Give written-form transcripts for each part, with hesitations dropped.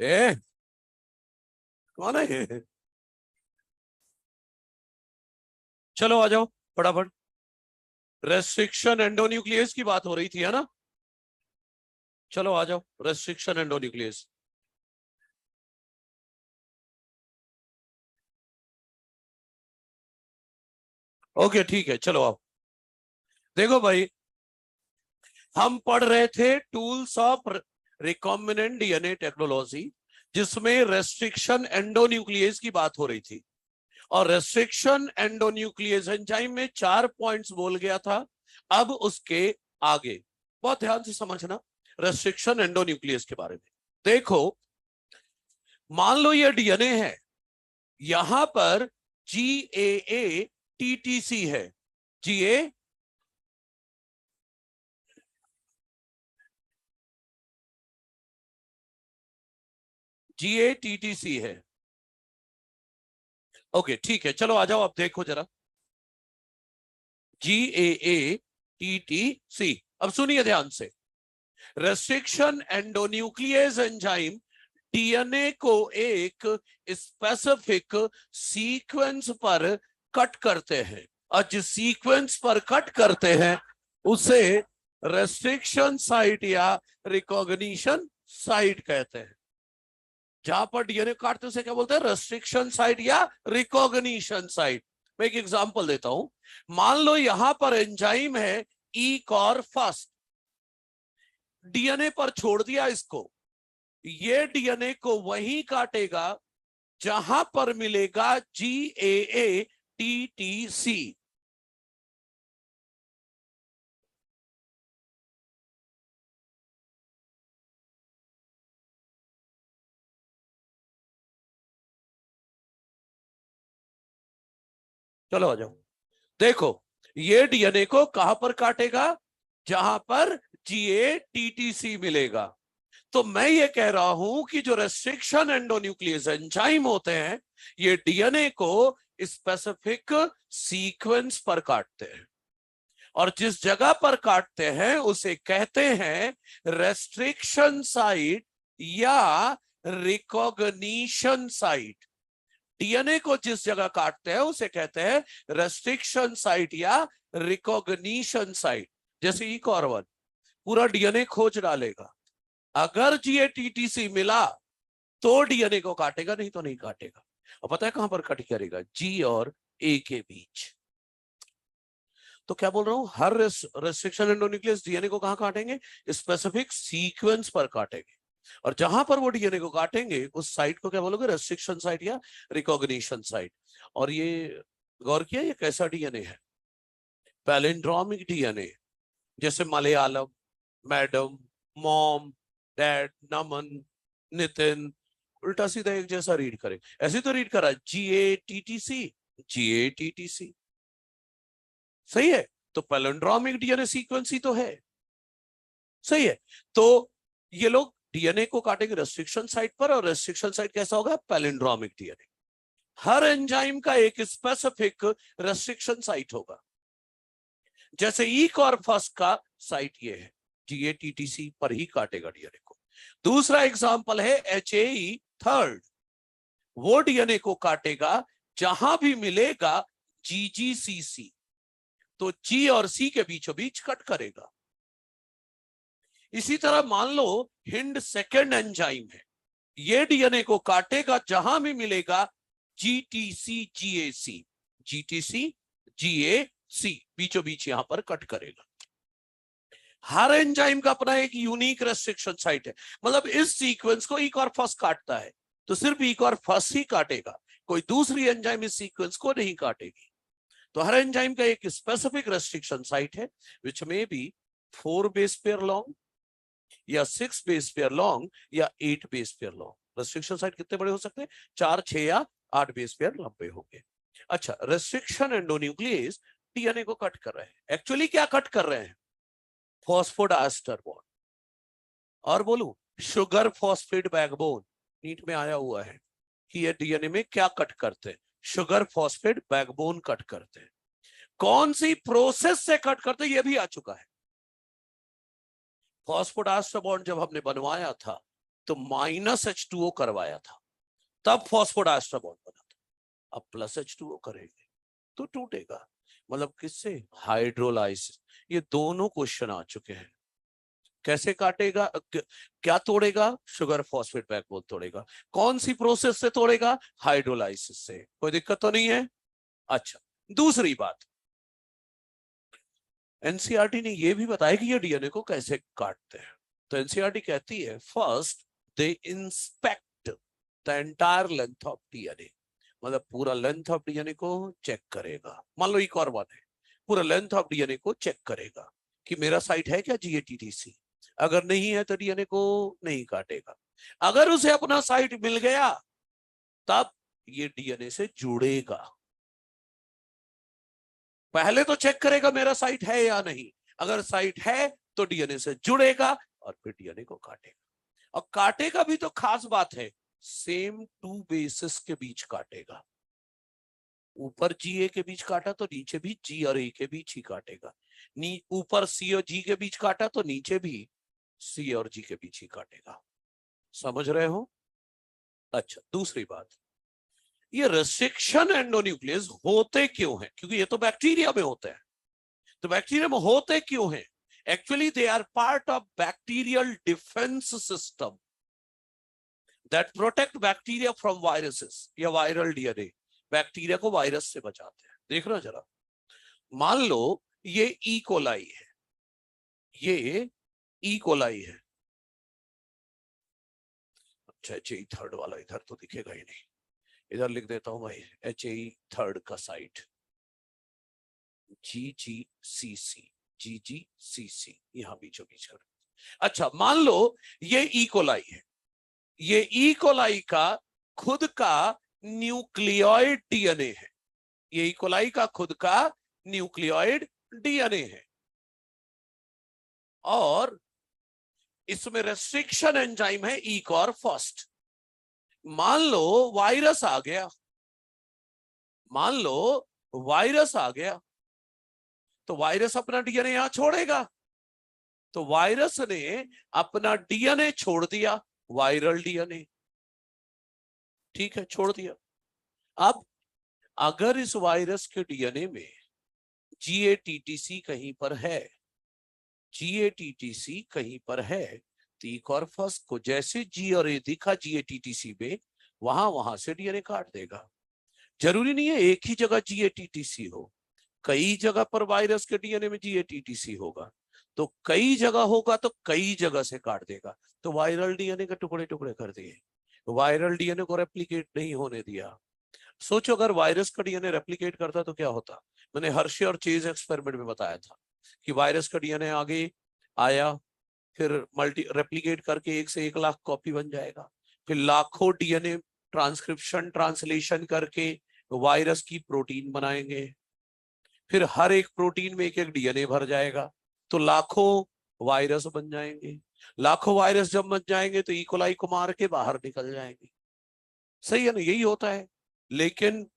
ए कौन है ये? चलो आ जाओ फटाफट। रेस्ट्रिक्शन एंडोन्यूक्लियस की बात हो रही थी, है ना? चलो आ जाओ, रेस्ट्रिक्शन एंडोन्यूक्लियस। ओके ठीक है, चलो आओ। देखो भाई, हम पढ़ रहे थे tools of recombinant DNA technology, जिसमें रेस्ट्रिक्शन एंडोन्यूक्लियस की बात हो रही थी। और रेस्ट्रिक्शन एंडोन्यूक्लियस एंजाइम में 4 पॉइंट्स बोल गया था। अब उसके आगे बहुत ध्यान से समझना रेस्ट्रिक्शन एंडोन्यूक्लियस के बारे में। देखो, मान लो ये डीएनए है, यहां पर GAA TTC है। GA GATTC है। ओके ठीक है, चलो आ जाओ, अब देखो जरा। GAATTC। अब सुनिए ध्यान से। रेस्ट्रिक्शन एंडोन्यूक्लियस एंजाइम डीएनए को एक स्पेसिफिक सीक्वेंस पर कट करते हैं, और जिस सीक्वेंस पर कट करते हैं उसे रेस्ट्रिक्शन साइट या रिकॉग्निशन साइट कहते हैं। जहां पर डीएनए काटते उसे क्या बोलते हैं? रेस्ट्रिक्शन साइट या रिकॉग्निशन साइट। मैं एक एग्जांपल देता हूं। मान लो यहां पर एंजाइम है ईकॉर फर्स्ट, डीएनए पर छोड़ दिया इसको। ये डीएनए को वहीं काटेगा जहां पर मिलेगा GAATTC। चलो आ जाओ। देखो, ये डीएनए को कहां पर काटेगा? जहां पर GATTC मिलेगा। तो मैं ये कह रहा हूं कि जो रेस्ट्रिक्शन एंडोन्यूक्लियस एंजाइम होते हैं, ये डीएनए को स्पेसिफिक सीक्वेंस पर काटते हैं, और जिस जगह पर काटते हैं उसे कहते हैं रेस्ट्रिक्शन साइट या रिकॉग्निशन साइट। डीएनए को जिस जगह काटते हैं उसे कहते हैं रेस्ट्रिक्शन साइट या रिकॉग्निशन साइट। जैसे ईकॉर-1 पूरा डीएनए खोज डालेगा, अगर GATTC मिला तो डीएनए को काटेगा, नहीं तो नहीं काटेगा। और पता है कहां पर कट करेगा? G और A के बीच। तो क्या बोल रहा हूं, हर रेस्ट्रिक्शन एंडोन्यूक्लियस डीएनए को कहां काटेंगे? स्पेसिफिक सीक्वेंस पर काटेंगे, और जहां पर वो डीएनए को काटेंगे उस साइट को क्या बोलोगे? रेस्ट्रिक्शन साइट या रिकॉग्निशन साइट। और ये गौर किया, ये कैसा डीएनए है? Palindromic DNA. जैसे मलयालम, मैडम, मॉम, डैड, नमन, नितिन, उल्टा सीधा एक जैसा रीड करे। ऐसे तो रीड करा GATTC GATTC। सही है? तो पैलिंड्रोमिक डीएनए सीक्वेंस ही तो है। सही है? तो ये लोग डीएनए को काटेंगे रेस्ट्रिक्शन साइट पर, और रेस्ट्रिक्शन साइट कैसा होगा? Palindromic DNA. हर एंजाइम का एक स्पेसिफिक रेस्ट्रिक्शन साइट होगा। जैसे ईकॉर-1 का साइट ये है, GATTC पर ही काटेगा डीएनए को। दूसरा एग्जांपल है HAE3, वो डीएनए को काटेगा जहां भी मिलेगा GGCC, तो G और C के बीचों बीच कट करेगा। इसी तरह मान लो हिंड सेकेंड एंजाइम है, ये डीएनए को काटेगा जहां भी मिलेगा GTC GAC, बीचों बीच यहां पर कट करेगा। हर एंजाइम का अपना एक यूनिक रेस्ट्रिक्शन साइट है। मतलब इस सीक्वेंस को ईकॉर-1 काटता है तो सिर्फ ईकॉर-1 ही काटेगा, कोई दूसरी एंजाइम इस सीक्वेंस को नहीं काटेगी। तो हर एंजाइम का एक स्पेसिफिक रेस्ट्रिक्शन साइट है, विच में बी 4 बेस पेयर लॉन्ग या 6 बेस पेयर लॉन्ग या 8 base pair long. Restriction site कितने बड़े हो सकते हैं? 4, 6 या 8 बेस पेयर लंबे होंगे। अच्छा, रेस्ट्रिक्शन एंडोन्यूक्लियस डीएनए को कट कर रहे हैं। एक्चुअली क्या कट कर रहे हैं? फॉस्फोडाइस्टर बॉन्ड, और बोलूं शुगर फॉस्फेट बैकबोन। नीट में आया हुआ है कि ये डीएनए में क्या कट करते हैं? शुगर फॉस्फेट बैकबोन कट करते हैं। कौन सी प्रोसेस से कट करते हैं ये भी आ चुका है। फॉस्फोडाइस्टर बॉन्ड जब हमने बनवाया था तो -H2O करवाया था, तब फॉस्फोडाइस्टर बॉन्ड बना था। अब +H2O करेंगे तो टूटेगा। मतलब किससे? हाइड्रोलाइसिस। ये दोनों क्वेश्चन आ चुके हैं। कैसे काटेगा, क्या तोड़ेगा? शुगर फॉस्फेट बैकबोन तोड़ेगा। कौन सी प्रोसेस से तोड़ेगा? हाइड्रोलाइसिस से। कोई दिक्कत तो नहीं है? अच्छा, दूसरी बात, एनसीईआरटी ने यह भी बताया कि ये डीएनए को कैसे काटते हैं। तो एनसीईआरटी कहती है first they inspect the entire length of DNA, मतलब पूरा लेंथ ऑफ डीएनए को चेक करेगा। मान लो E1 है, पूरा लेंथ ऑफ डीएनए को चेक करेगा कि मेरा साइट है क्या GATTC। अगर नहीं है तो डीएनए को नहीं काटेगा। अगर उसे अपना साइट मिल गया तब ये डीएनए से जुड़ेगा। पहले तो चेक करेगा मेरा साइट है या नहीं, अगर साइट है तो डीएनए से जुड़ेगा और फिर डीएनए को काटेगा। और काटेगा भी तो खास बात है, सेम 2 बेसिस के बीच काटेगा। ऊपर GA के बीच काटा तो नीचे भी G और A के बीच ही काटेगा। ऊपर C और G के बीच काटा तो नीचे भी C और G के बीच ही काटेगा। समझ रहे हो? अच्छा, दूसरी बात, ये रेस्ट्रिक्शन एंडोन्यूक्लियस होते क्यों हैं? क्योंकि ये तो बैक्टीरिया में होते हैं। तो बैक्टीरिया में होते क्यों हैं? Actually they are part of bacterial defence system that protect bacteria from viruses या वायरल डीएनए। बैक्टीरिया को वायरस से बचाते हैं। देखना जरा, मान लो ये ई कोलाई है, ये ई कोलाई है। अच्छा, HAE3 वाला इधर तो दिखेगा ही नहीं, इधर लिख देता हूं भाई, HAE3 का साइट GGCC यहां बीचों बीच कर। अच्छा, मान लो ये ई कोलाई है, ये ई कोलाई का खुद का न्यूक्लियोइड डीएनए है। ये ई कोलाई का खुद का न्यूक्लियोइड डीएनए है और इसमें रेस्ट्रिक्शन एंजाइम है ECOR फर्स्ट। मान लो वायरस आ गया, मान लो वायरस आ गया, तो वायरस अपना डीएनए यहां छोड़ेगा। तो वायरस ने अपना डीएनए छोड़ दिया, वायरल डीएनए, ठीक है, छोड़ दिया। अब अगर इस वायरस के डीएनए में GATTC कहीं पर है, GATTC कहीं पर है, तो ECOR फर्स्ट को जैसे G और A दिखा GATTC में, वहां से डीएनए काट देगा। जरूरी नहीं है एक ही जगह GATTC हो, कई जगह पर वायरस के डीएनए में GATTC होगा, तो कई जगह होगा तो कई जगह से काट देगा। तो वायरल डीएनए के टुकड़े टुकड़े कर दिए, वायरल डीएनए को रेप्लिकेट नहीं होने दिया। सोचो अगर वायरस का डीएनए रेप्लिकेट करता तो क्या होता? मैंने हर्शे और चेज एक्सपेरिमेंट में बताया था कि वायरस का डीएनए आगे आया, फिर मल्टी रेप्लिकेट करके 1 से 1 लाख कॉपी बन जाएगा, फिर लाखों डीएनए ट्रांसक्रिप्शन ट्रांसलेशन करके वायरस की प्रोटीन बनाएंगे, फिर हर एक प्रोटीन में 1-1 डीएनए भर जाएगा, तो लाखों वायरस बन जाएंगे। लाखों वायरस जब बन जाएंगे तो इकोलाई को मार के बाहर निकल जाएंगे। सही है ना? यही होता है। लेकिन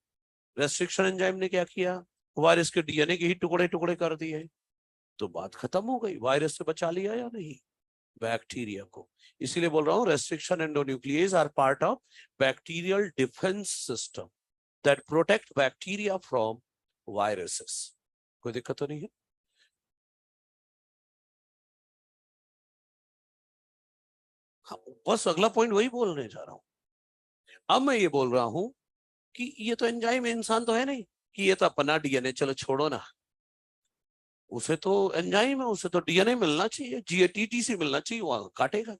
रेस्ट्रिक्शन एंजाइम ने क्या किया? वायरस के डीएनए के ही टुकड़े टुकड़े कर दिए, तो बात खत्म हो गई। वायरस से बचा लिया या नहीं बैक्टीरिया को। इसीलिए बोल रहा हूं restriction endonuclease are part of bacterial defence system that protect bacteria from viruses. कोई दिक्कत तो नहीं है? हाँ, बस अगला पॉइंट वही बोलने जा रहा हूं। अब मैं ये बोल रहा हूं कि ये तो एंजाइम इंसान तो है नहीं कि ये तो अपना डीएनए, चलो छोड़ो ना, उसे तो एंजाइम है, उसे तो डीएनए मिलना चाहिए, GATTC मिलना चाहिए, वहां काटेगा।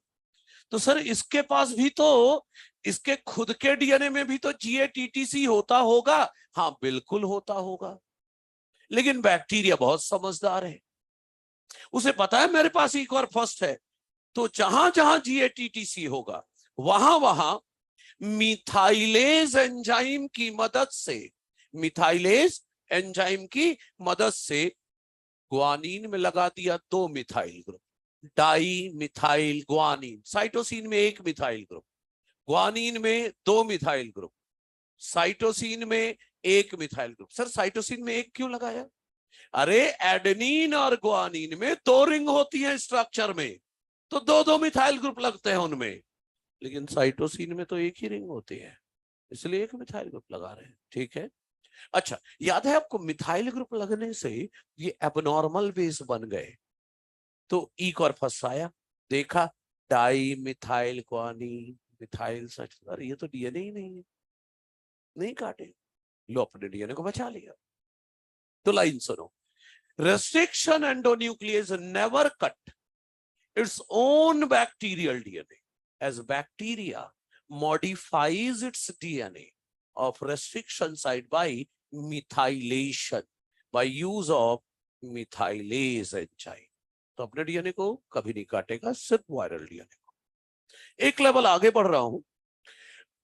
तो सर इसके पास भी तो, इसके खुद के डीएनए में भी तो GATTC होता होगा। हाँ बिल्कुल होता होगा, लेकिन बैक्टीरिया बहुत समझदार है, उसे पता है मेरे पास ECOR फर्स्ट है, तो जहां जहां GATTC होगा वहां वहां मिथाइलेज एंजाइम की मदद से, मिथाइलेज एंजाइम की मदद से ग्वानिन में लगा दिया 2 methyl group, di methyl guanine. Cytosine में 1 मिथाइल ग्रुप, ग्वानिन में 2 मिथाइल ग्रुप, साइटोसिन में 1 मिथाइल ग्रुप। सर साइटोसिन में 1 क्यों लगाया? अरे एडेनिन और ग्वानिन में 2 रिंग होती है स्ट्रक्चर में, तो 2-2 मिथाइल ग्रुप लगते हैं उनमें। लेकिन साइटोसिन में तो एक ही रिंग होती है, इसलिए एक मिथाइल ग्रुप लगा रहे हैं। ठीक है, अच्छा याद है आपको, मिथाइल ग्रुप लगने से ये एबनॉर्मल बेस बन गए, तो ई कॉर्पस आया, देखा डाई मिथाइल ग्वानीन मिथाइल सच, अरे ये तो डीएनए ही नहीं है, नहीं काटे, लो अपने डीएनए को बचा लिया। तो लाइन सुनो, restriction endonuclease never cut its own bacterial DNA, as bacteria modifies its DNA of restriction site by methylation by use of methylase enzyme। तो अपने डीएनए को कभी नहीं काटेगा, सिर्फ वायरल डीएनए को। एक लेवल आगे बढ़ रहा हूं,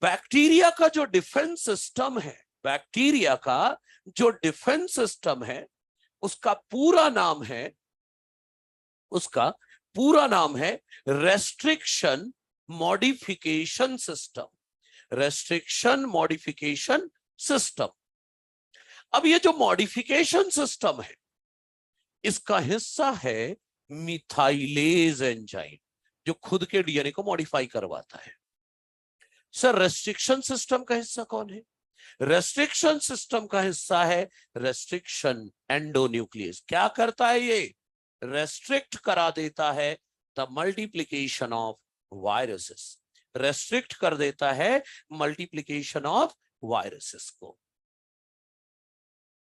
बैक्टीरिया का जो डिफेंस सिस्टम है, बैक्टीरिया का जो डिफेंस सिस्टम है, उसका पूरा नाम है, उसका पूरा नाम है restriction modification system, restriction modification system. अब ये जो मॉडिफिकेशन सिस्टम है, इसका हिस्सा है मिथाइलेज एंजाइम, जो खुद के डीएनए को मॉडिफाई करवाता है। सर रेस्ट्रिक्शन सिस्टम का हिस्सा कौन है? रेस्ट्रिक्शन सिस्टम का हिस्सा है रेस्ट्रिक्शन एंडोन्यूक्लियस। क्या करता है ये? रेस्ट्रिक्ट करा देता है the multiplication of viruses, restrict कर देता है मल्टीप्लिकेशन ऑफ वायरसेस को।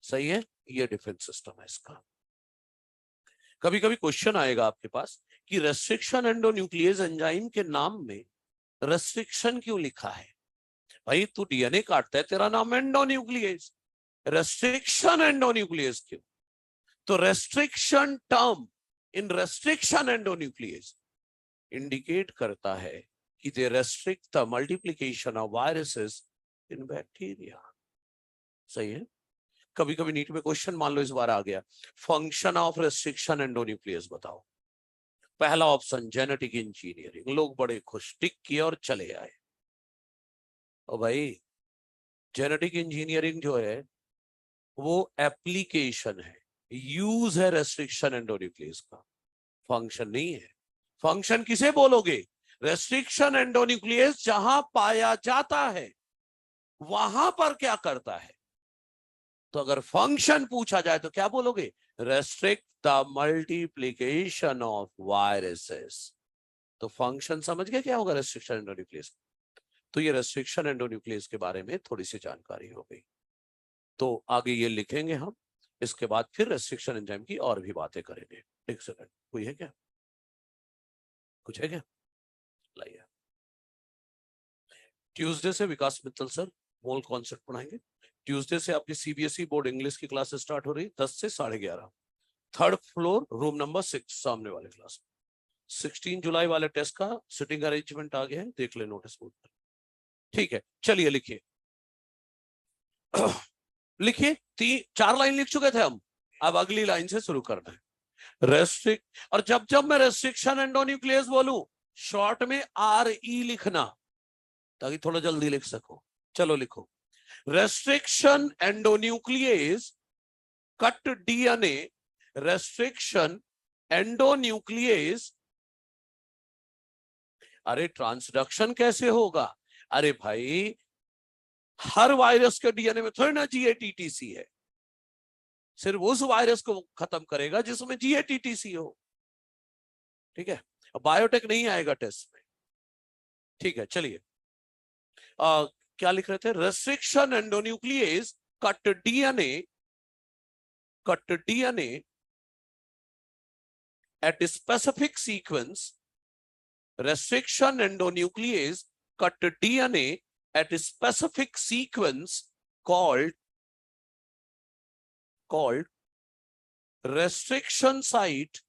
सही है, ये डिफेंस सिस्टम है इसका। कभी कभी क्वेश्चन आएगा आपके पास कि रेस्ट्रिक्शन एंडोन्यूक्लियस एंजाइम के नाम में रेस्ट्रिक्शन क्यों लिखा है? भाई तू डीएनए काटता है, तेरा नाम एंडोन्यूक्लियस, रेस्ट्रिक्शन एंडोन्यूक्लियस क्यों? तो restriction term in restriction endonuclease indicate करता है कि they restrict the multiplication of viruses in bacteria. सही है। कभी कभी नीट में क्वेश्चन मान लो इस बार आ गया, फंक्शन ऑफ रेस्ट्रिक्शन एंडोन्यूक्लियस बताओ। पहला ऑप्शन जेनेटिक इंजीनियरिंग, लोग बड़े खुश, टिक किए और चले आए। और भाई जेनेटिक इंजीनियरिंग जो है वो एप्लीकेशन है, यूज है रेस्ट्रिक्शन एंडोन्यूक्लियस का, फंक्शन नहीं है। फंक्शन किसे बोलोगे? रेस्ट्रिक्शन एंडोन्यूक्लियस जहां पाया जाता है वहां पर क्या करता है। तो अगर फंक्शन पूछा जाए तो क्या बोलोगे? Restrict the multiplication of viruses. तो फंक्शन समझ गए क्या होगा रेस्ट्रिक्शन एंडोन्यूक्लियस। तो ये रेस्ट्रिक्शन एंडोन्यूक्लियस के बारे में थोड़ी सी जानकारी हो गई, तो आगे ये लिखेंगे हम, इसके बाद फिर रेस्ट्रिक्शन एंजाइम की और भी बातें करेंगे। एक सेकंड, कोई है क्या? कुछ है क्या? लाइए। ट्यूसडे से विकास मित्तल सर मोल कॉन्सेप्ट पढ़ाएंगे। ट्यूसडे से आपकी सीबीएसई बोर्ड इंग्लिश की क्लास स्टार्ट हो रही 10 से 11:30, 3rd फ्लोर रूम नंबर 6 सामने वाले क्लास। 16 जुलाई वाले टेस्ट का सिटिंग अरेंजमेंट आ गया है, देख ले नोटिस बोर्ड पर। ठीक है, चलिए लिखिए। लिखिए, 4 लाइन लिख चुके थे हम, अब अगली लाइन से शुरू करना है। रेस्ट्रिक्ट, और जब जब मैं रेस्ट्रिक्शन एंडोन्यूक्लियस बोलूं शॉर्ट में RE लिखना, ताकि थोड़ा जल्दी लिख सको। चलो लिखो, restriction endonuclease cut DNA, restriction endonuclease. अरे ट्रांसडक्शन कैसे होगा? अरे भाई हर वायरस के डीएनए में थोड़ी ना GATTC है, सिर्फ उस वायरस को खत्म करेगा जिसमें GATTC हो। ठीक है, बायोटेक नहीं आएगा टेस्ट में। ठीक है, चलिए क्या लिख रहे थे? Restriction endonuclease cut DNA at a specific sequence, restriction endonuclease cut DNA at a specific sequence called restriction site,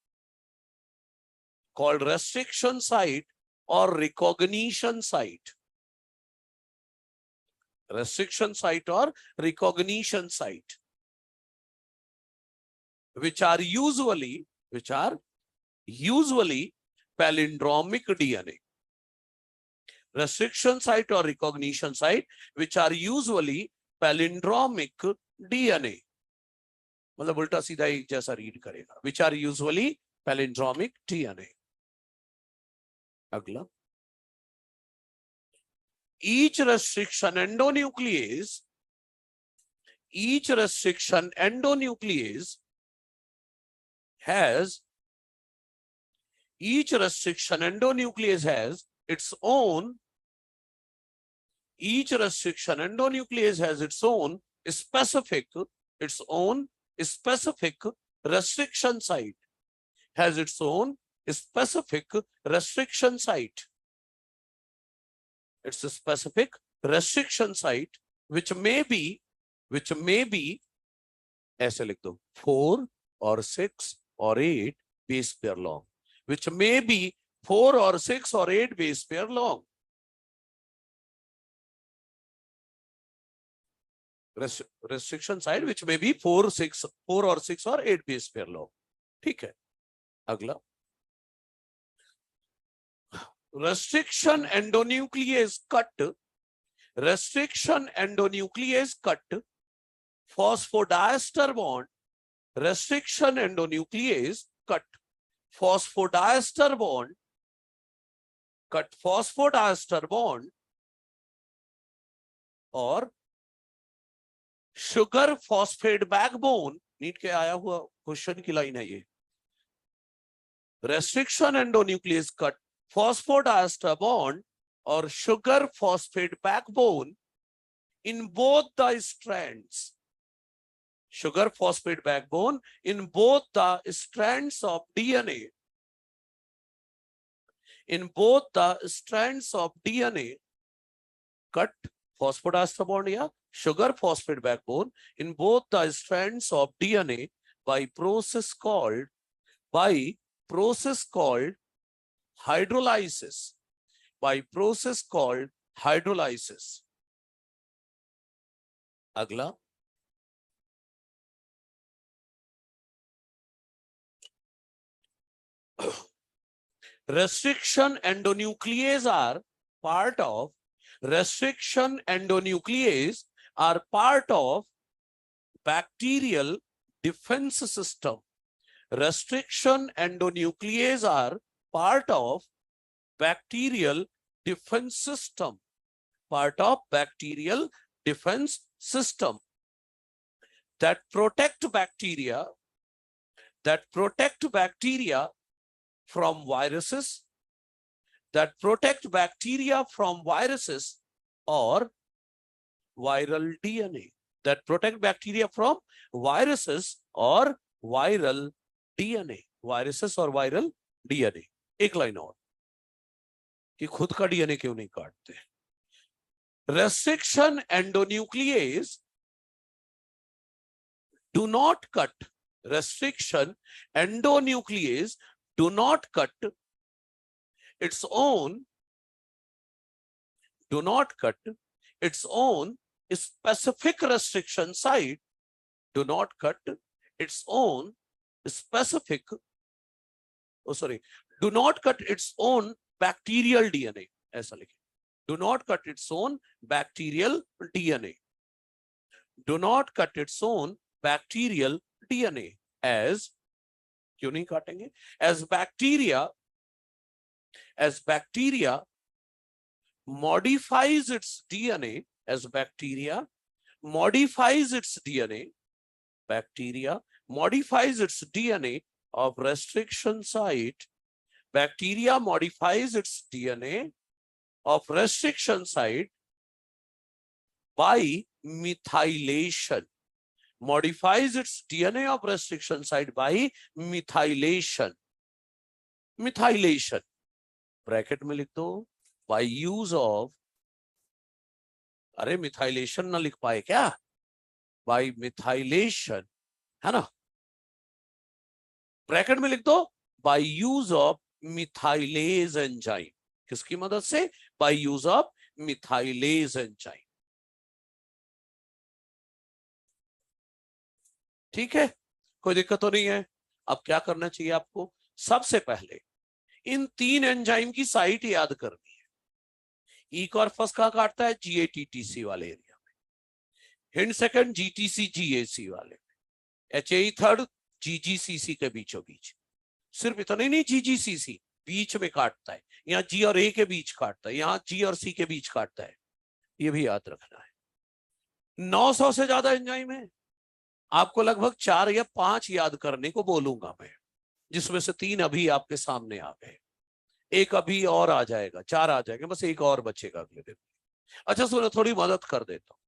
or recognition site, restriction site or recognition site, which are usually palindromic DNA. Restriction site or recognition site which are usually palindromic DNA, मतलब उल्टा सीधा एक जैसा read करेगा, which are usually palindromic DNA। अगला, each restriction endonuclease has its own specific restriction site, has its own specific restriction site. It's a specific restriction site which may be ऐसे लिख दो 4 or 6 or 8 base pair long, which may be 4 or 6 or 8 base pair long. Restriction site which may be 4 or 6 or 8 base pair long. ठीक है, अगला restriction endonuclease cut phosphodiester bond, restriction endonuclease cut phosphodiester bond और sugar phosphate backbone, NEET के आया हुआ question की line है ये, restriction endonuclease cut phosphodiester bond or sugar phosphate backbone in both the strands, sugar phosphate backbone in both the strands of DNA, cut phosphodiester bond या sugar phosphate backbone in both the strands of DNA by process called hydrolysis, अगला restriction endonuclease are part of bacterial defense system. Restriction endonuclease are part of bacterial defense system, that protect bacteria from viruses, or viral DNA, एक line और कि खुद का DNA क्यों नहीं काटते. Restriction endonuclease do not cut its own specific restriction site, do not cut its own bacterial DNA, ऐसा लिखे, do not cut its own bacterial DNA, as क्यों नहीं काटेंगे, as bacteria modifies its DNA, of restriction site, by methylation, bracket में लिख दो, by use of, अरे methylation ना लिख पाए क्या, by methylation है ना, ब्रैकेट में लिख दो by use of methylase enzyme, किसकी मदद से, by use of methylase enzyme. ठीक है, कोई दिक्कत तो नहीं है. अब क्या करना चाहिए आपको, सबसे पहले इन 3 एंजाइम की साइट याद करनी है. ई कॉर्पस कहाँ काटता है, GATTC वाले एरिया में, हिंड सेकंड GTC GAC वाले में, HAE थर्ड GGCC के बीचों बीच. सिर्फ इतना नहीं, GGCC बीच में काटता है, यहाँ G और A के बीच काटता है, यहाँ G और C के बीच काटता है. ये भी याद रखना है। 900 से ज्यादा एंजाइम है, आपको लगभग 4 या 5 याद करने को बोलूंगा मैं, जिसमें से 3 अभी आपके सामने आ गए, एक अभी और आ जाएगा, 4 आ जाएंगे, बस एक और बचेगा अगले दिन। अच्छा सुनो, थोड़ी मदद कर देता हूं।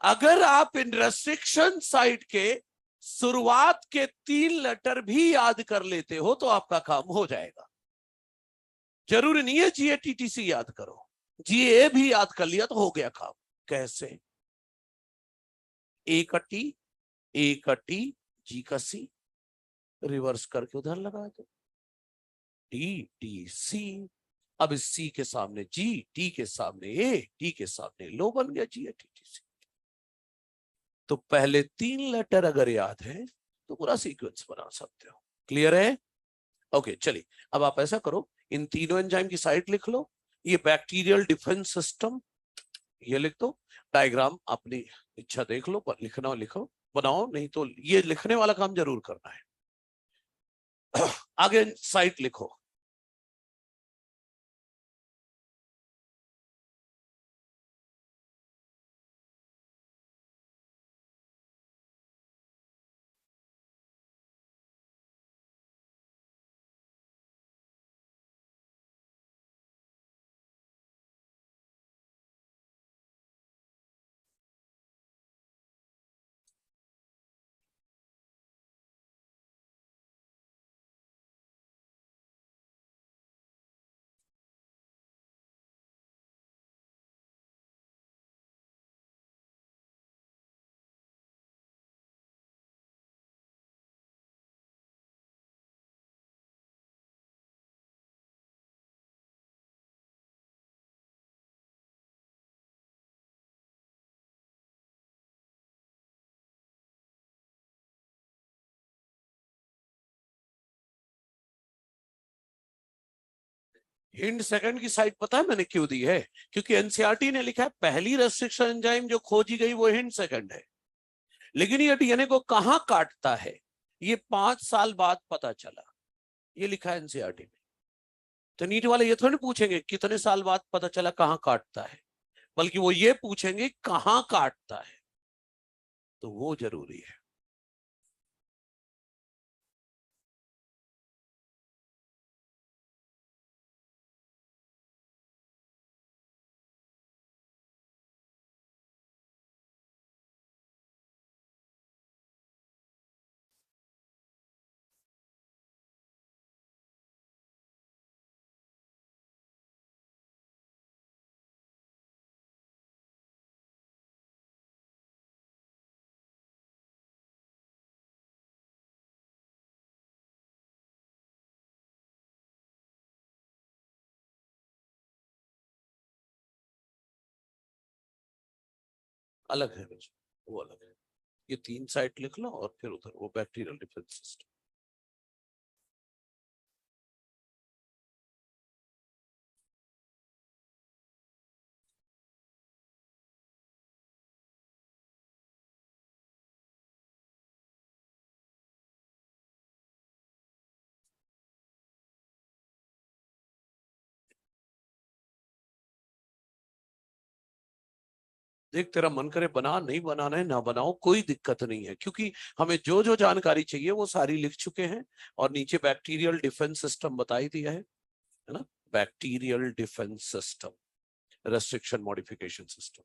अगर आप इन रेस्ट्रिक्शन साइट के शुरुआत के 3 लेटर भी याद कर लेते हो तो आपका काम हो जाएगा। जरूरी नहीं है GATTC याद करो, GA भी याद कर लिया तो हो गया काम। कैसे? ए का टी, ए का टी, जी का सी, रिवर्स करके उधर लगा दो, टी टी सी। अब इस सी के सामने जी, टी के सामने ए, टी के सामने लो, बन गया GATTC। तो पहले 3 लेटर अगर याद है तो पूरा सीक्वेंस बना सकते हो। क्लियर है? ओके चलिए, अब आप ऐसा करो, इन तीनों एंजाइम की साइट लिख लो। ये बैक्टीरियल डिफेंस सिस्टम, ये लिख दो। डायग्राम अपनी इच्छा देख लो, पर लिखना हो लिखो, बनाओ, नहीं तो ये लिखने वाला काम जरूर करना है। आगे साइट लिखो। हिंड सेकंड की साइट पता है मैंने क्यों दी है? क्योंकि एनसीईआरटी ने लिखा है पहली रेस्ट्रिक्शन एंजाइम जो खोजी गई वो हिंड सेकंड है, लेकिन ये डीएनए को कहां काटता है ये 5 साल बाद पता चला। ये लिखा है एनसीईआरटी में। तो नीट वाले ये थोड़ी पूछेंगे कितने साल बाद पता चला कहां काटता है, बल्कि वो ये पूछेंगे कहां काटता है, तो वो जरूरी है। अलग है बच्चे, वो अलग है। ये 3 साइट लिख लो और फिर उधर वो बैक्टीरियल डिफेंस सिस्टम। देख तेरा मन करे बना, नहीं बनाना है ना बनाओ, कोई दिक्कत नहीं है, क्योंकि हमें जो जो जानकारी चाहिए वो सारी लिख चुके हैं। और नीचे बैक्टीरियल डिफेंस सिस्टम बता ही दिया है ना, bacterial defence system, restriction modification system.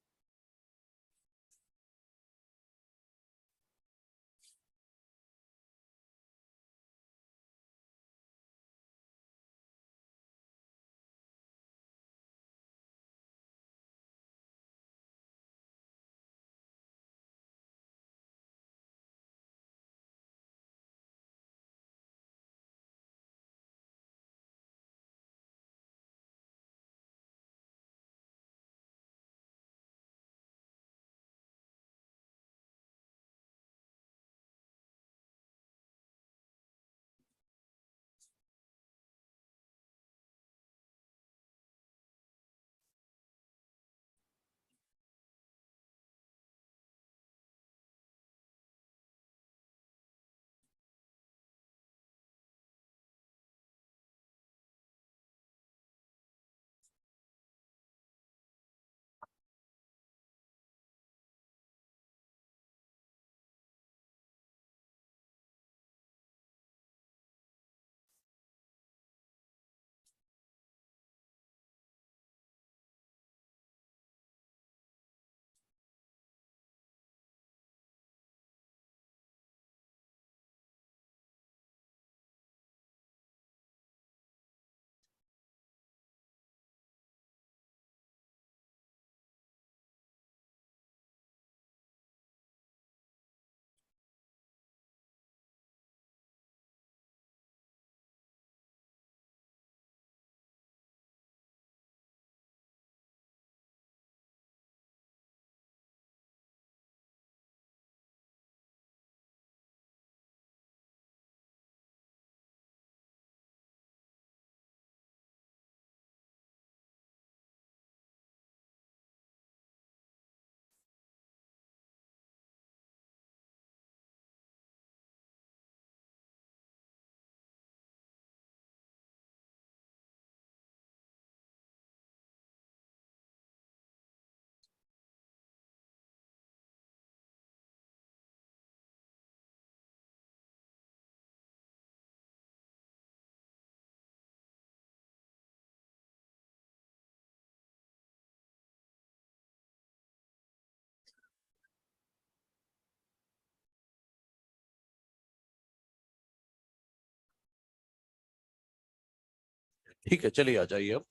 ठीक है, चलिए आ जाइए अब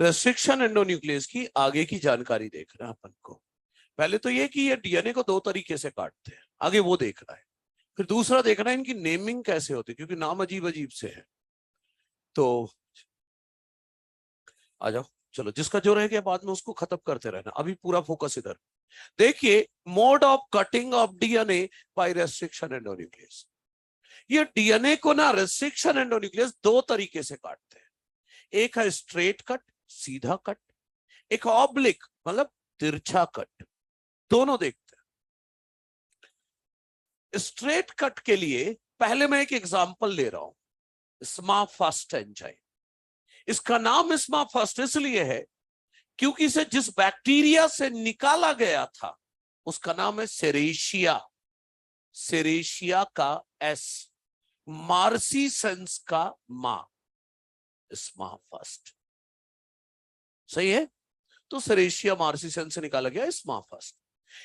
रेस्ट्रिक्शन एंडोन्यूक्लियस की आगे की जानकारी देखना है अपन को। पहले तो ये कि ये डीएनए को दो तरीके से काटते हैं, आगे वो देखना है। फिर दूसरा देखना है इनकी नेमिंग कैसे होती है, क्योंकि नाम अजीब अजीब से है। तो आ जाओ, चलो जिसका जो रह गया बाद में उसको खत्म करते रहना, अभी पूरा फोकस इधर। देखिए, mode of cutting of DNA by restriction endonuclease. ये डीएनए को ना रेस्ट्रिक्शन एंडोन्यूक्लियस दो तरीके से काटते हैं। एक है स्ट्रेट कट, सीधा कट, एक ऑब्लिक मतलब तिरछा कट। दोनों देखते हैं। स्ट्रेट कट के लिए पहले मैं एक एग्जांपल ले रहा हूं, स्माफास्ट एंजाइम। इसका नाम स्माफास्ट इसलिए है क्योंकि इसे जिस बैक्टीरिया से निकाला गया था उसका नाम है सेरेशिया। सेरेशिया का एस, मार्सीसेंस का मा, स्माफास्ट। सही है? तो सेरेशिया मार्सीसेंस से निकाला गया स्माफास्ट।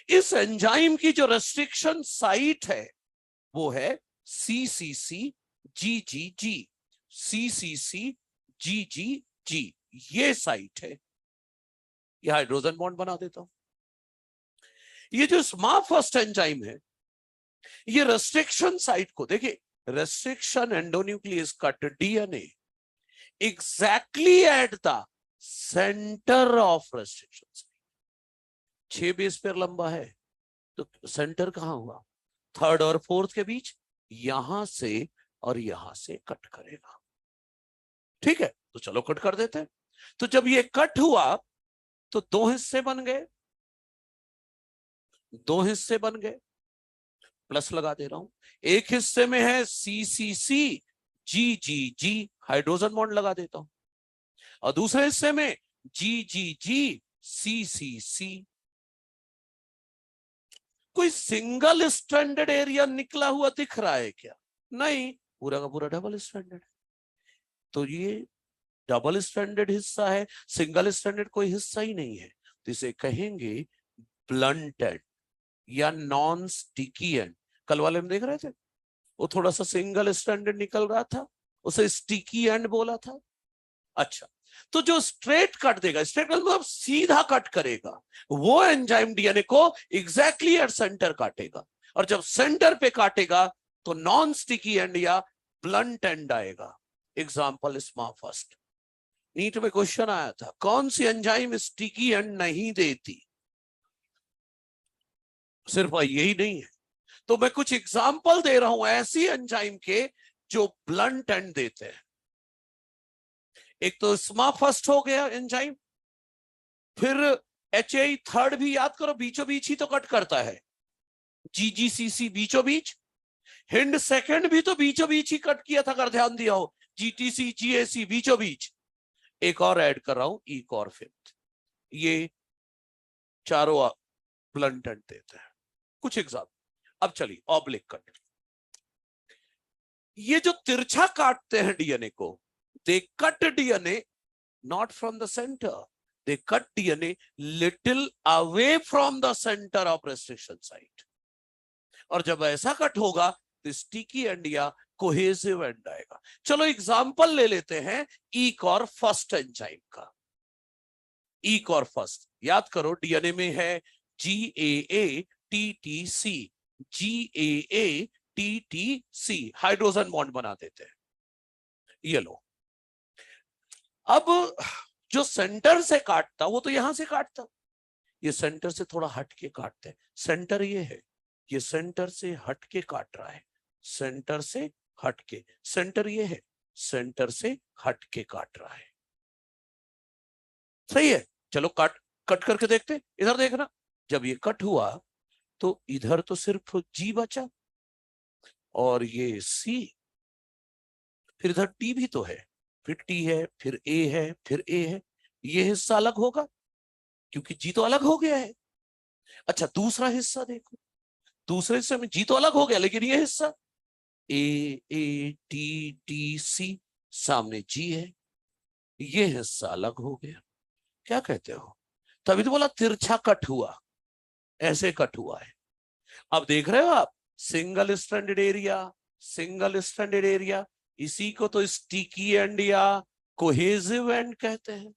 इस एंजाइम की जो रेस्ट्रिक्शन साइट है वो है CCC GGG। CCC GGG ये साइट है। ये हाइड्रोजन बॉन्ड बना देता हूं। ये जो स्माफास्ट एंजाइम है ये रेस्ट्रिक्शन साइट को देखिए, restriction endonuclease cut DNA exactly at the centre of restriction site. 6 base pair लंबा है तो सेंटर कहां हुआ? थर्ड और फोर्थ के बीच, यहां से और यहां से कट करेगा। ठीक है, तो चलो कट कर देते हैं। तो जब ये कट हुआ तो दो हिस्से बन गए, दो हिस्से बन गए, प्लस लगा दे रहा हूं। एक हिस्से में है CCC GGG, हाइड्रोजन बॉन्ड लगा देता हूं, और दूसरे हिस्से में GGG CCC। कोई सिंगल स्ट्रैंडेड एरिया निकला हुआ दिख रहा है क्या? नहीं, पूरा का पूरा डबल स्ट्रैंडेड है। तो ये डबल स्ट्रैंडेड हिस्सा है, सिंगल स्ट्रैंडेड कोई हिस्सा ही नहीं है। तो इसे कहेंगे ब्लंट एंड या नॉन स्टिकी एंड। कल वाले में देख रहे थे, वो थोड़ा सा सिंगल स्ट्रैंडेड निकल रहा था, उसे स्टिकी एंड बोला था। अच्छा, तो जो स्ट्रेट कट देगा, स्ट्रेट मतलब सीधा कट करेगा, वो एंजाइम डीएनए को एग्जैक्टली एट सेंटर काटेगा। और जब सेंटर पे काटेगा तो नॉन स्टिकी एंड या ब्लंट एंड आएगा। एग्जांपल स्माफास्ट। नीट में क्वेश्चन आया था, कौन सी एंजाइम स्टिकी एंड नहीं देती? सिर्फ यही नहीं है, तो मैं कुछ एग्जांपल दे रहा हूं ऐसी एंजाइम के जो ब्लंट एंड देते हैं। एक तो स्माफास्ट हो गया एंजाइम, फिर HAE थर्ड भी याद करो, बीचों बीच ही तो कट करता है। GGCC बीचों बीच, हिंड सेकंड भी तो बीचों बीच ही कट किया था, अगर ध्यान दिया हो। GTC GAC बीचों बीच। एक और ऐड कर रहा हूं, एक और फिफ्थ। ये चारों ब्लंट एंड देते हैं। कुछ एग्जाम्पल। अब चलिए ऑब्लिक कट। ये जो तिरछा काटते हैं डीएनए को, they cut DNA not from the center, they cut DNA little away from the center of restriction site। और जब ऐसा कट होगा तो स्टिकी एंड या कोहेसिव एंड आएगा। चलो एग्जांपल ले लेते हैं ईकॉर फर्स्ट एंजाइम का। ईकॉर फर्स्ट याद करो, डीएनए में है GAA-TTC, GAA-TTC, हाइड्रोजन बॉन्ड बना देते हैं। ये लो, अब जो सेंटर से काटता वो तो यहां से काटता, ये सेंटर से थोड़ा हट के काटते हैं। सेंटर ये है, ये सेंटर से हट के काट रहा है, सेंटर से हट के। सेंटर ये है, सेंटर से हट के काट रहा है। सही है? चलो कट करके देखते हैं। इधर देखना, जब ये कट हुआ तो इधर तो सिर्फ G बचा और ये C, फिर इधर T भी तो है, फिर T है, फिर A है, फिर A है। ये हिस्सा अलग होगा क्योंकि G तो अलग हो गया है। अच्छा, दूसरा हिस्सा देखो, दूसरे हिस्से में G तो अलग हो गया, लेकिन ये हिस्सा AATTC, सामने G है, ये हिस्सा अलग हो गया। क्या कहते हो? तभी तो बोला तिरछा कट हुआ, ऐसे कट हुआ है। अब देख रहे हो आप, single stranded area, single stranded area, इसी को तो स्टिकी एंड या कोहेसिव एंड कहते हैं।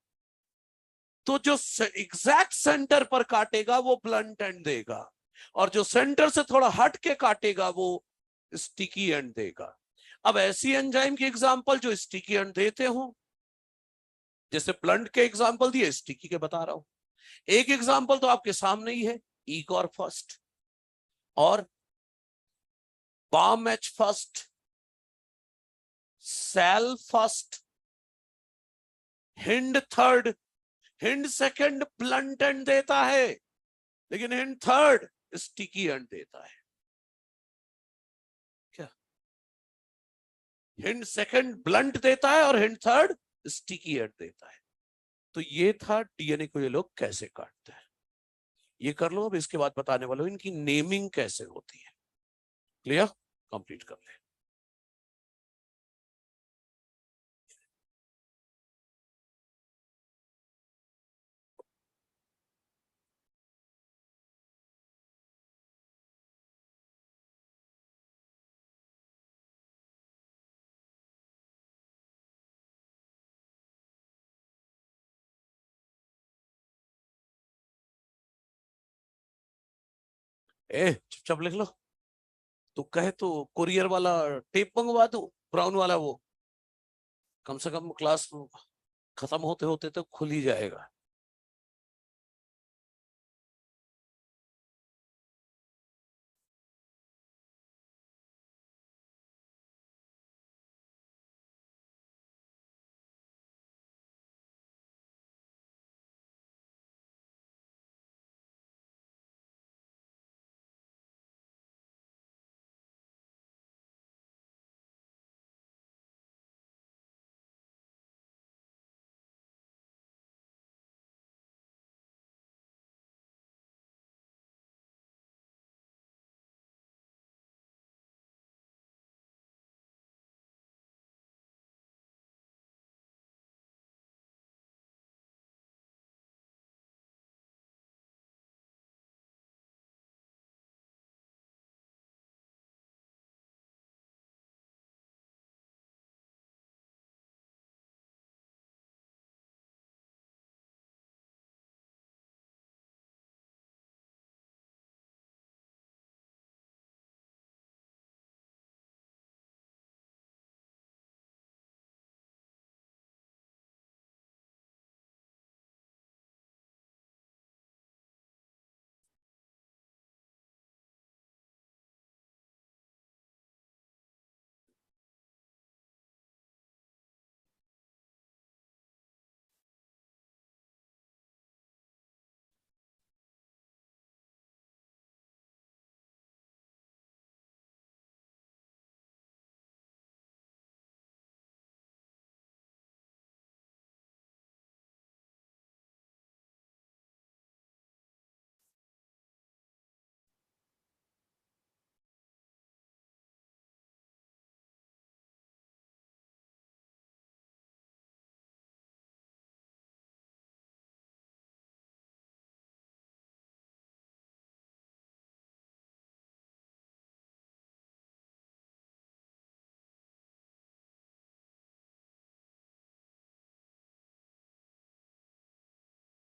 तो जो एग्जैक्ट सेंटर पर काटेगा वो ब्लंट एंड देगा, और जो सेंटर से थोड़ा हट के काटेगा वो स्टिकी एंड देगा। अब ऐसी एंजाइम की एग्जांपल जो स्टिकी एंड देते हो, जैसे ब्लंट के एग्जांपल दिए, स्टिकी के बता रहा हूं। एक एग्जांपल तो आपके सामने ही है, ईकॉर फर्स्ट और Bam H first, Sal first, Hind third. Hind second blunt end देता है, लेकिन हिंड थर्ड स्टिकी एंड देता है। क्या? हिंड सेकंड ब्लंट देता है और हिंड थर्ड स्टिकी एंड देता है। तो ये था डीएनए को ये लोग कैसे काटते हैं, ये कर लो। अब इसके बाद बताने वाला हूं इनकी नेमिंग कैसे होती है। क्लियर? कंप्लीट कर ले। ए चुपचाप लिख लो। तो कहे तो कुरियर वाला टेप मंगवा दो, ब्राउन वाला वो, कम से कम क्लास खत्म होते होते तो खुल ही जाएगा।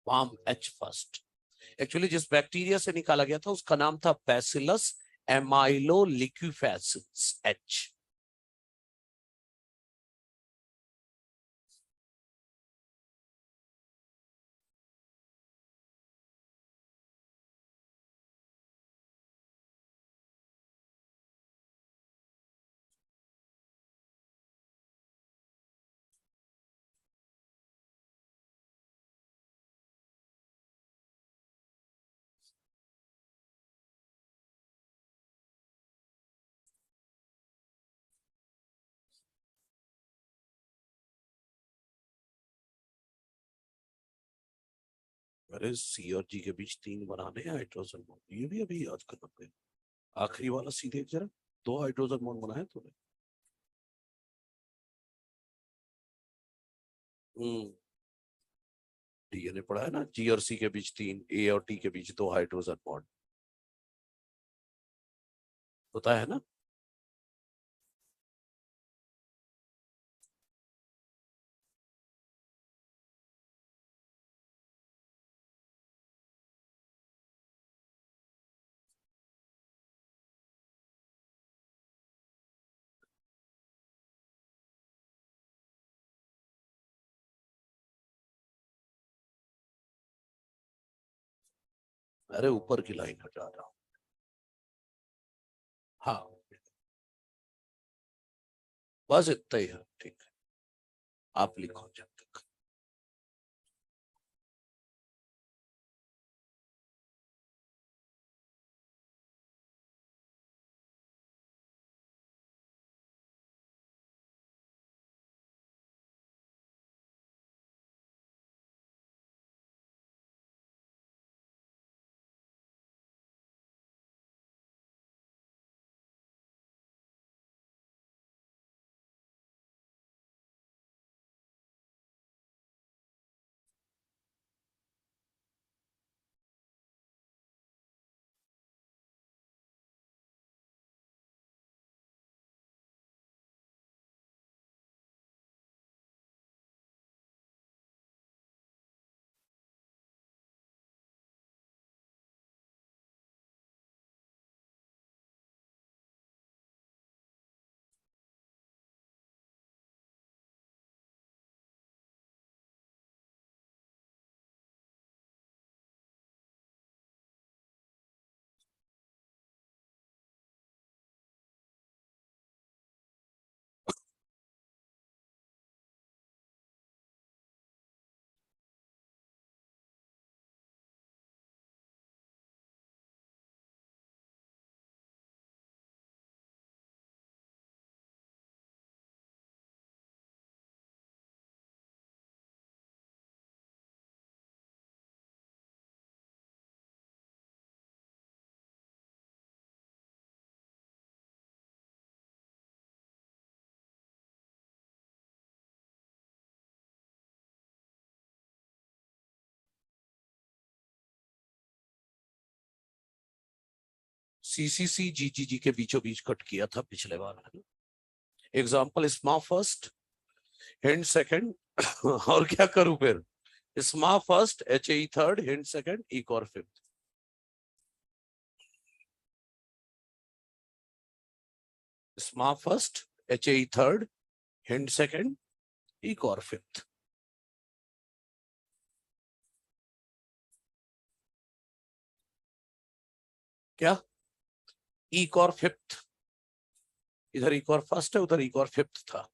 वाम एच फर्स्ट एक्चुअली जिस बैक्टीरिया से निकाला गया था उसका नाम था बैसिलस एमाइलोलिक्विफेसिस एच। अरे सी और जी के बीच 3 बनाने हैं हाइड्रोजन बॉन्ड, ये भी अभी याद करना पड़ेगा। आखिरी वाला सी देख जरा, 2 हाइड्रोजन बॉन्ड बनाए तूने। हम्म, डीएनए पढ़ा है ना, जी और सी के बीच 3, ए और टी के बीच 2 हाइड्रोजन बॉन्ड होता है ना। अरे ऊपर की लाइन हटा रहा हूं। हाँ बस इतना ही है, ठीक है, आप लिखो जब तक। सीसीसी जीजीजी के बीचों बीच कट किया था पिछले बार, है ना। एग्जाम्पल स्मा फर्स्ट, हिंट सेकंड और क्या करूं फिर, स्मा first, H A third, hint second, इक और फिफ्थ। स्मा first, H A third, hint second, इक और फिफ्थ। क्या, इक और फिफ्थ, इधर इक और फर्स्ट है, उधर इक और फिफ्थ था।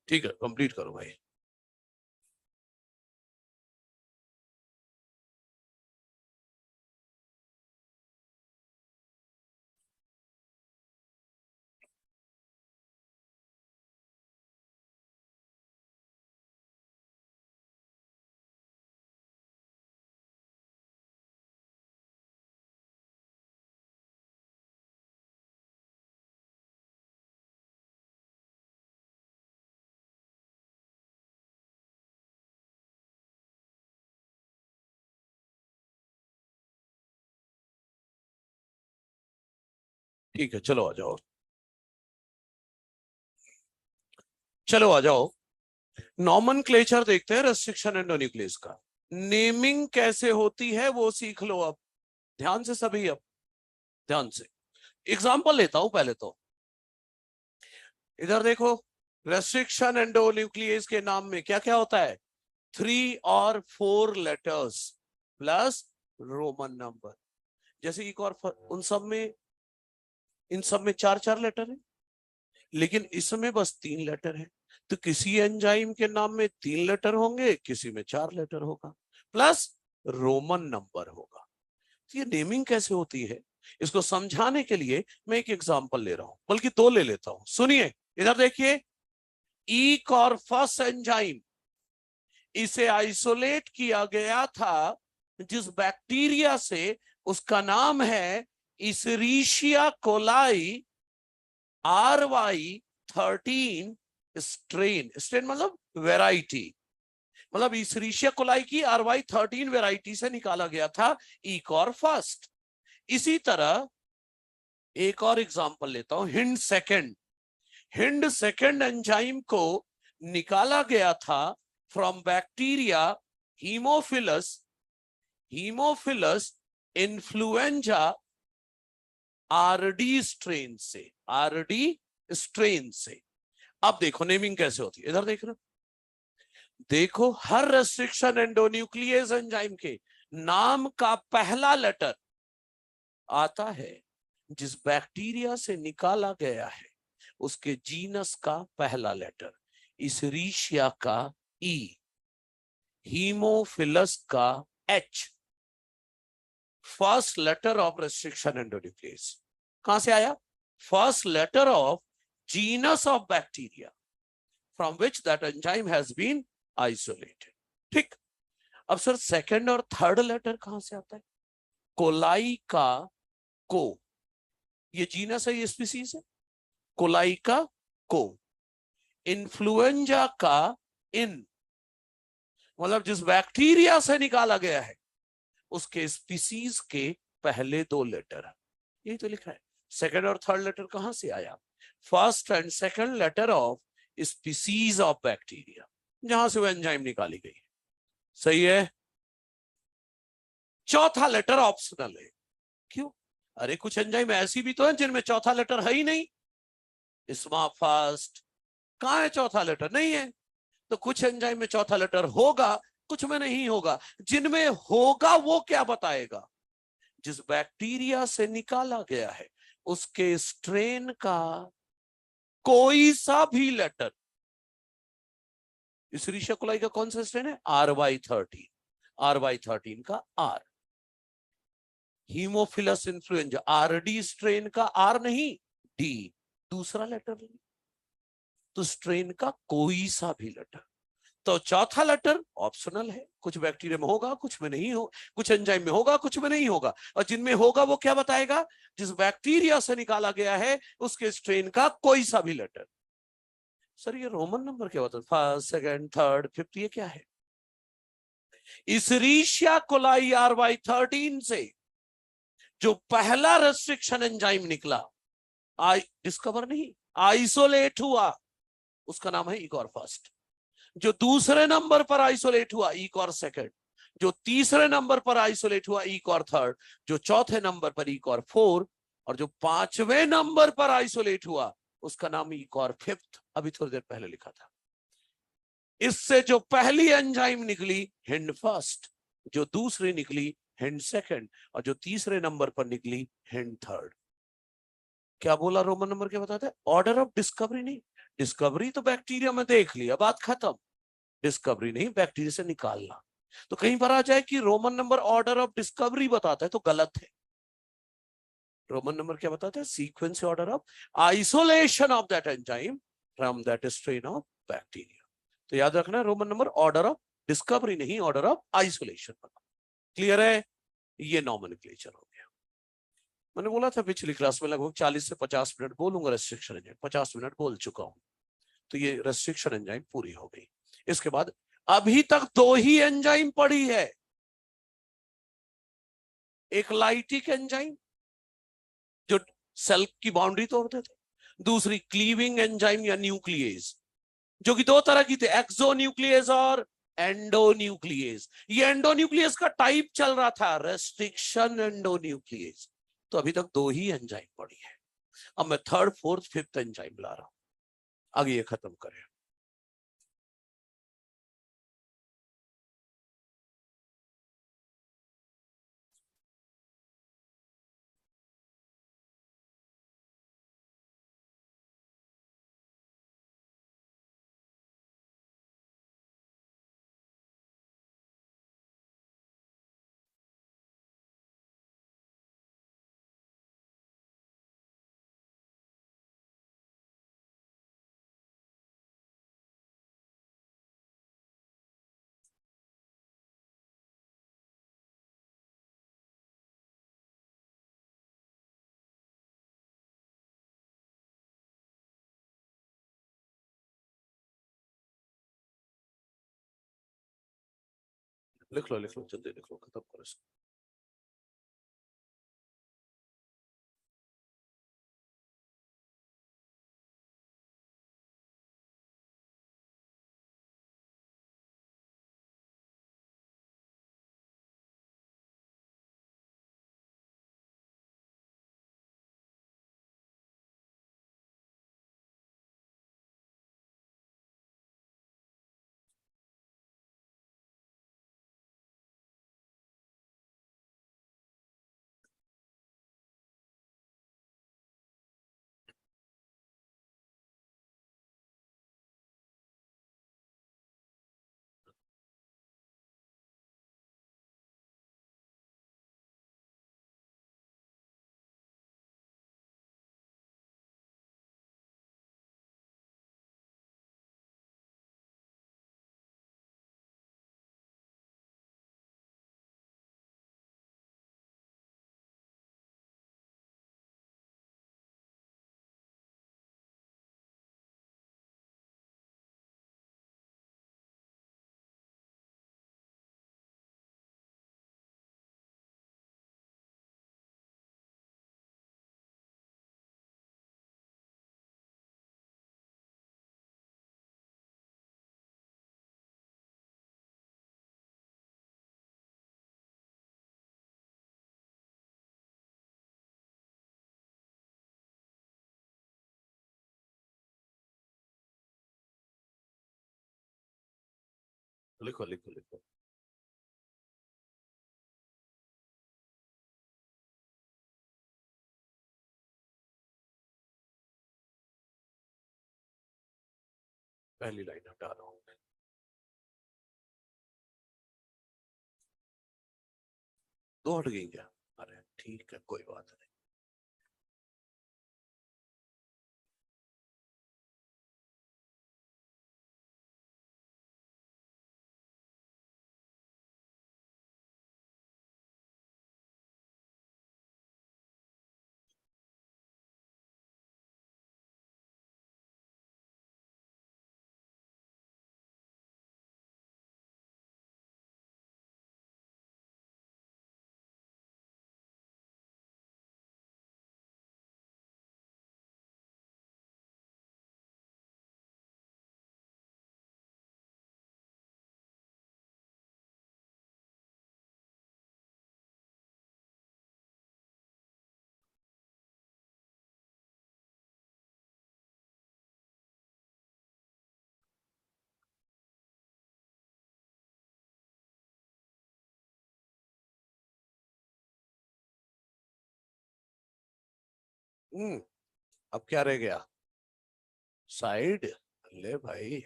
ठीक है, कंप्लीट करो भाई। ठीक है, चलो आ जाओ, चलो आ जाओ। नॉमेनक्लेचर देखते हैं रेस्ट्रिक्शन एंडोन्यूक्लियस का। नेमिंग कैसे होती है वो सीख लो अब, ध्यान से सभी, अब ध्यान से। एग्जांपल लेता हूं पहले तो, इधर देखो, रेस्ट्रिक्शन एंडोन्यूक्लियस के नाम में क्या क्या होता है, 3 और 4 लेटर्स प्लस रोमन नंबर। जैसे एक और उन सब में, इन सब में 4 4 लेटर है, लेकिन इसमें बस 3 लेटर है। तो किसी एंजाइम के नाम में 3 लेटर होंगे, किसी में 4 लेटर होगा, प्लस रोमन नंबर होगा। तो ये नेमिंग कैसे होती है, इसको समझाने के लिए मैं एक एग्जांपल ले रहा हूं, बल्कि 2 ले लेता हूं। सुनिए, इधर देखिए, ई कॉर्पस एंजाइम, इसे आइसोलेट किया गया था जिस बैक्टीरिया से, उसका नाम है इसेरिशिया कोलाई RY13 स्ट्रेन। स्ट्रेन मतलब वेराइटी, मतलब इसेरिशिया कोलाई की RY13 वेराइटी से निकाला गया था इकॉर फर्स्ट। इसी तरह एक और एग्जांपल लेता हूं, hind second. Hind second enzyme को निकाला गया था from bacteria Haemophilus, Haemophilus influenzae RD strain से, RD स्ट्रेन से। अब देखो नेमिंग कैसे होती है, इधर देख रहे हो, देखो, हर रेस्ट्रिक्शन एंडोन्यूक्लियस एंजाइम के नाम का पहला लेटर आता है। जिस बैक्टीरिया से निकाला गया है उसके जीनस का पहला लेटर। इसेरिशिया का ई, हीमोफिलस का H. First letter of restriction endonuclease कहां से आया? First letter of genus of bacteria from which that enzyme has been isolated. ठीक। अब सर सेकंड और थर्ड लेटर कहां से आता है? कोलाई का को, ये जीनस है, ये स्पीसीज है। कोलाई का को, इन्फ्लुएंजा का इन, मतलब जिस बैक्टीरिया से निकाला गया है उसके स्पीसीज के पहले दो लेटर, यही तो लिखा है। सेकंड और थर्ड लेटर कहां से आया? First and second letter of species of bacteria, जहां से वो एंजाइम निकाली गई। सही है। चौथा लेटर ऑप्शनल है। क्यों? अरे कुछ एंजाइम ऐसी भी तो है जिनमें चौथा लेटर है ही नहीं। इसमा फर्स्ट, कहां है चौथा लेटर? नहीं है। तो कुछ एंजाइम में चौथा लेटर होगा, कुछ में नहीं होगा। जिनमें होगा वो क्या बताएगा? जिस बैक्टीरिया से निकाला गया है उसके स्ट्रेन का कोई सा भी लेटर। इसेरिशिया कोलाई का कौन सा स्ट्रेन है? RY13। RY13 का R. Haemophilus influenzae RD strain का आर नहीं, डी, दूसरा लेटर नहीं। तो स्ट्रेन का कोई सा भी लेटर। तो चौथा लेटर ऑप्शनल है, कुछ बैक्टीरिया में होगा, कुछ में नहीं हो, कुछ एंजाइम में होगा, कुछ में नहीं होगा। और जिनमें होगा वो क्या बताएगा? जिस बैक्टीरिया से निकाला गया है उसके स्ट्रेन का कोई सा भी लेटर। सर ये रोमन नंबर क्या होता है? फर्स्ट, सेकंड, थर्ड, फिफ्थ, ये क्या है? इसेरिशिया कोलाई RY13 से जो पहला रेस्ट्रिक्शन एंजाइम निकला, आई डिस्कवर नहीं, आइसोलेट हुआ, उसका नाम है इकॉर फर्स्ट। जो दूसरे नंबर पर आइसोलेट हुआ, इकॉर सेकंड। जो तीसरे नंबर पर आइसोलेट हुआ, इकॉर थर्ड। जो चौथे नंबर पर इकॉर फोर। और जो पांचवें नंबर पर आइसोलेट हुआ उसका नाम इकॉर फिफ्थ। अभी थोड़ी देर पहले लिखा था। इससे जो पहली एंजाइम निकली, हिंड फर्स्ट। जो दूसरी निकली, हिंड सेकंड। और जो तीसरे नंबर पर निकली, हिंड थर्ड। क्या बोला रोमन नंबर? क्या बताते हैं? ऑर्डर ऑफ डिस्कवरी नहीं। डिस्कवरी तो बैक्टीरिया में देख लिया, बात खत्म। डिस्कवरी नहीं, बैक्टीरिया से निकालना। तो कहीं पर आ जाए कि Roman number order of discovery बताता है तो गलत है। रोमन नंबर क्या बताता है? Sequence order of isolation of that enzyme from that strain of bacteria. तो याद रखना, Roman number order of discovery नहीं, ऑर्डर ऑफ आइसोलेशन। क्लियर है? ये नॉमेनक्लेचर हो गया। मैंने बोला था पिछली क्लास में लगभग 40 से 50 मिनट बोलूंगा रेस्ट्रिक्शन एंजाइम, 50 मिनट बोल चुका हूं। तो ये रेस्ट्रिक्शन एंजाइम पूरी हो गई। इसके बाद अभी तक दो ही एंजाइम पड़ी है। एक लाइटिक एंजाइम जो सेल की बाउंड्री तोड़ते थे, दूसरी क्लीविंग एंजाइम या न्यूक्लियेज, जो कि दो तरह की थी, एक्सोन्यूक्लियेज और एंडोन्यूक्लियेज। ये एंडोन्यूक्लियस का टाइप चल रहा था, रेस्ट्रिक्शन एंडोन्यूक्लियेज। तो अभी तक दो ही एंजाइम पड़ी है। अब मैं थर्ड, फोर्थ, फिफ्थ एंजाइम ला रहा हूं। आगे ये खत्म करें। लिख लो, लिख लो, जल्दी लिख लो, खत्म करो इसको। लिखो लिखो लिखो। पहली लाइन हटा रहा हूं मैं। दो हट गई क्या? अरे ठीक है, कोई बात नहीं। अब क्या रह गया? साइड। ले भाई,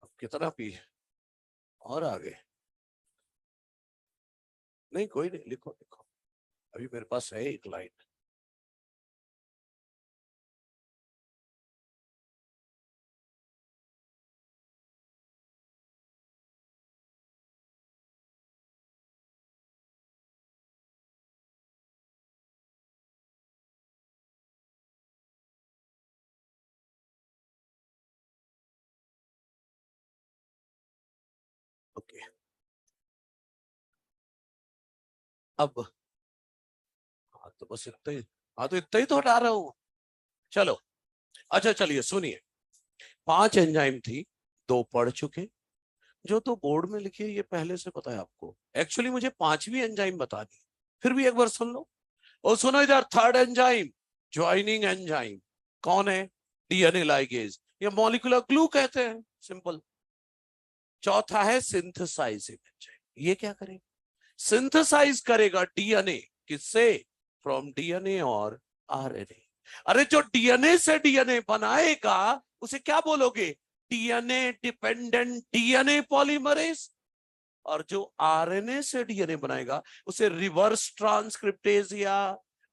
अब कितना पी और आगे? नहीं कोई नहीं, लिखो लिखो। अभी मेरे पास है एक लाइन। ओके, अब हाँ तो बस इतना ही। हाँ तो इतना ही तो हटा रहा हूँ। चलो, अच्छा चलिए सुनिए। 5 एंजाइम थी, 2 पढ़ चुके। जो तो बोर्ड में लिखी है ये पहले से पता है आपको। एक्चुअली मुझे 5वीं एंजाइम बता दी, फिर भी एक बार सुन लो। और सुनो इधर, थर्ड एंजाइम ज्वाइनिंग एंजाइम कौन है? डीएनए लाइगेज, ये मॉलिक्यूलर ग्लू कहते हैं, सिंपल। चौथा है सिंथेसाइजिंग एंजाइम, ये क्या करेगा? सिंथेसाइज करेगा डीएनए, किससे? फ्रॉम डीएनए और आरएनए। अरे जो डीएनए से डीएनए बनाएगा उसे क्या बोलोगे? DNA dependent DNA polymerase. और जो आरएनए से डीएनए बनाएगा उसे रिवर्स ट्रांसक्रिप्टेज या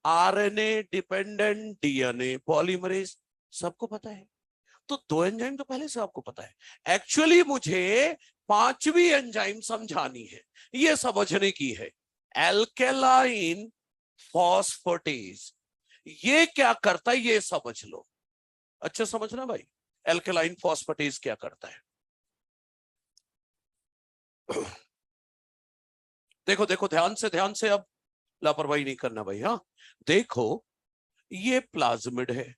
आरएनए डिपेंडेंट डीएनए पॉलीमरेज। सबको पता है। तो 2 एंजाइम तो पहले से आपको पता है। एक्चुअली मुझे 5वीं एंजाइम समझानी है, ये समझने की है। एल्केलाइन फॉस्फेटेज, ये क्या करता है ये समझ लो। अच्छा समझना भाई, एल्केलाइन फॉस्फेटेज क्या करता है। देखो देखो, ध्यान से अब लापरवाही नहीं करना भाई। हाँ देखो, ये प्लाज्मिड है।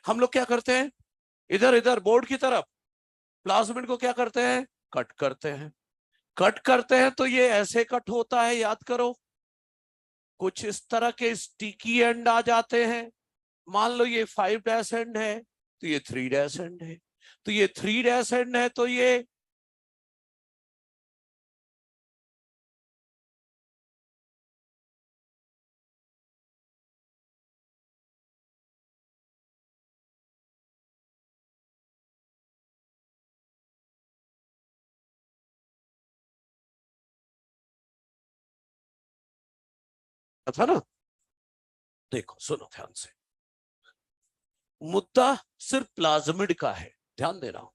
हम लोग क्या करते हैं, इधर इधर बोर्ड की तरफ, प्लाज्मिड को क्या करते हैं? कट करते हैं। कट करते हैं तो ये ऐसे कट होता है, याद करो। कुछ इस तरह के स्टिकी एंड आ जाते हैं। मान लो ये 5 डैश एंड है, तो ये 3 डैश एंड है। तो ये 3 डैश एंड है तो ये था ना। देखो सुनो ध्यान से, मुद्दा सिर्फ प्लाज्मिड का है, ध्यान देना।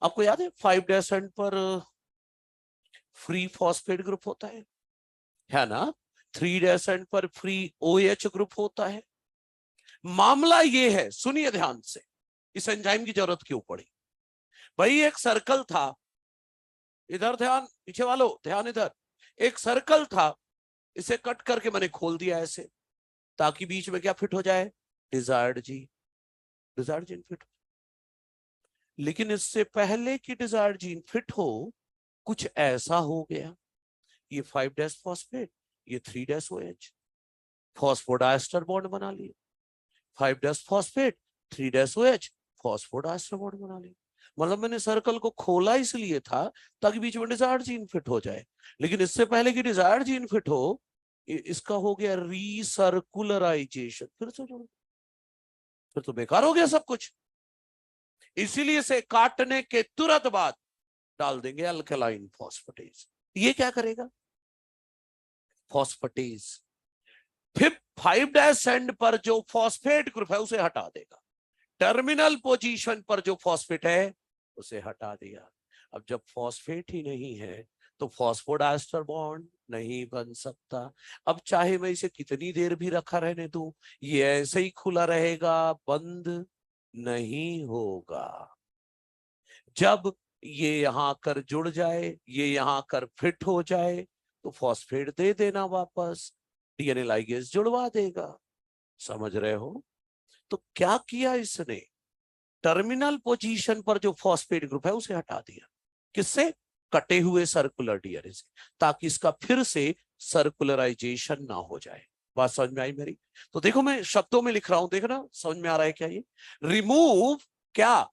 आपको याद है 5 डैश एंड पर फ्री फॉस्फेट ग्रुप होता है ना? 3 डैश एंड पर फ्री ओएच ग्रुप होता है। मामला ये है, सुनिए ध्यान से, इस एंजाइम की जरूरत क्यों पड़ी? भाई एक सर्कल था, इधर ध्यान, पीछे वालों ध्यान इधर। एक सर्कल था, इसे कट करके मैंने खोल दिया ऐसे, ताकि बीच में क्या फिट हो जाए? डिजायर्ड जी, डिजायर्ड जीन फिट। लेकिन इससे पहले कि डिजायर्ड जीन फिट हो, कुछ ऐसा हो गया। ये 5 डैश फॉस्फेट, ये 3 डैश ओएच, फॉस्फोडाइस्टर बॉन्ड बना लिए। 5 dash phosphate, 3 dash OH, phosphodiester bond बना लिए। मतलब मैंने सर्कल को खोला इसलिए था ताकि बीच में डिजायर्ड जीन फिट हो जाए, लेकिन इससे पहले कि डिजायर्ड जीन फिट हो इसका हो गया रीसर्कुलराइजेशन, फिर से जोड़, फिर तो बेकार हो गया सब कुछ। इसीलिए से काटने के तुरंत बाद डाल देंगे अल्कलाइन फॉस्फेटेज। ये क्या करेगा? फॉस्फेटेज फिर 5' एंड पर जो फॉस्फेट ग्रुप है उसे हटा देगा, टर्मिनल पोजीशन पर जो फॉस्फेट है उसे हटा दिया। अब जब फॉस्फेट ही नहीं है तो फॉस्फोडाइस्टर बॉन्ड नहीं बन सकता। अब चाहे मैं इसे कितनी देर भी रखा रहने दूं, ये ऐसे ही खुला रहेगा, बंद नहीं होगा। जब ये यहां कर जुड़ जाए, ये यहां कर फिट हो जाए, तो फॉस्फेट दे देना वापस, डीएनए लाइगेज जुड़वा देगा। समझ रहे हो? तो क्या किया इसने? टर्मिनल पोजीशन पर जो फॉस्फेट ग्रुप है उसे हटा दिया। किससे? कटे हुए सर्कुलर डीएनए से, ताकि इसका फिर से सर्कुलराइजेशन ना हो जाए। बात समझ में आई मेरी? तो देखो मैं शब्दों में लिख रहा हूं, देखना समझ में आ रहा है क्या? ये रिमूव क्या?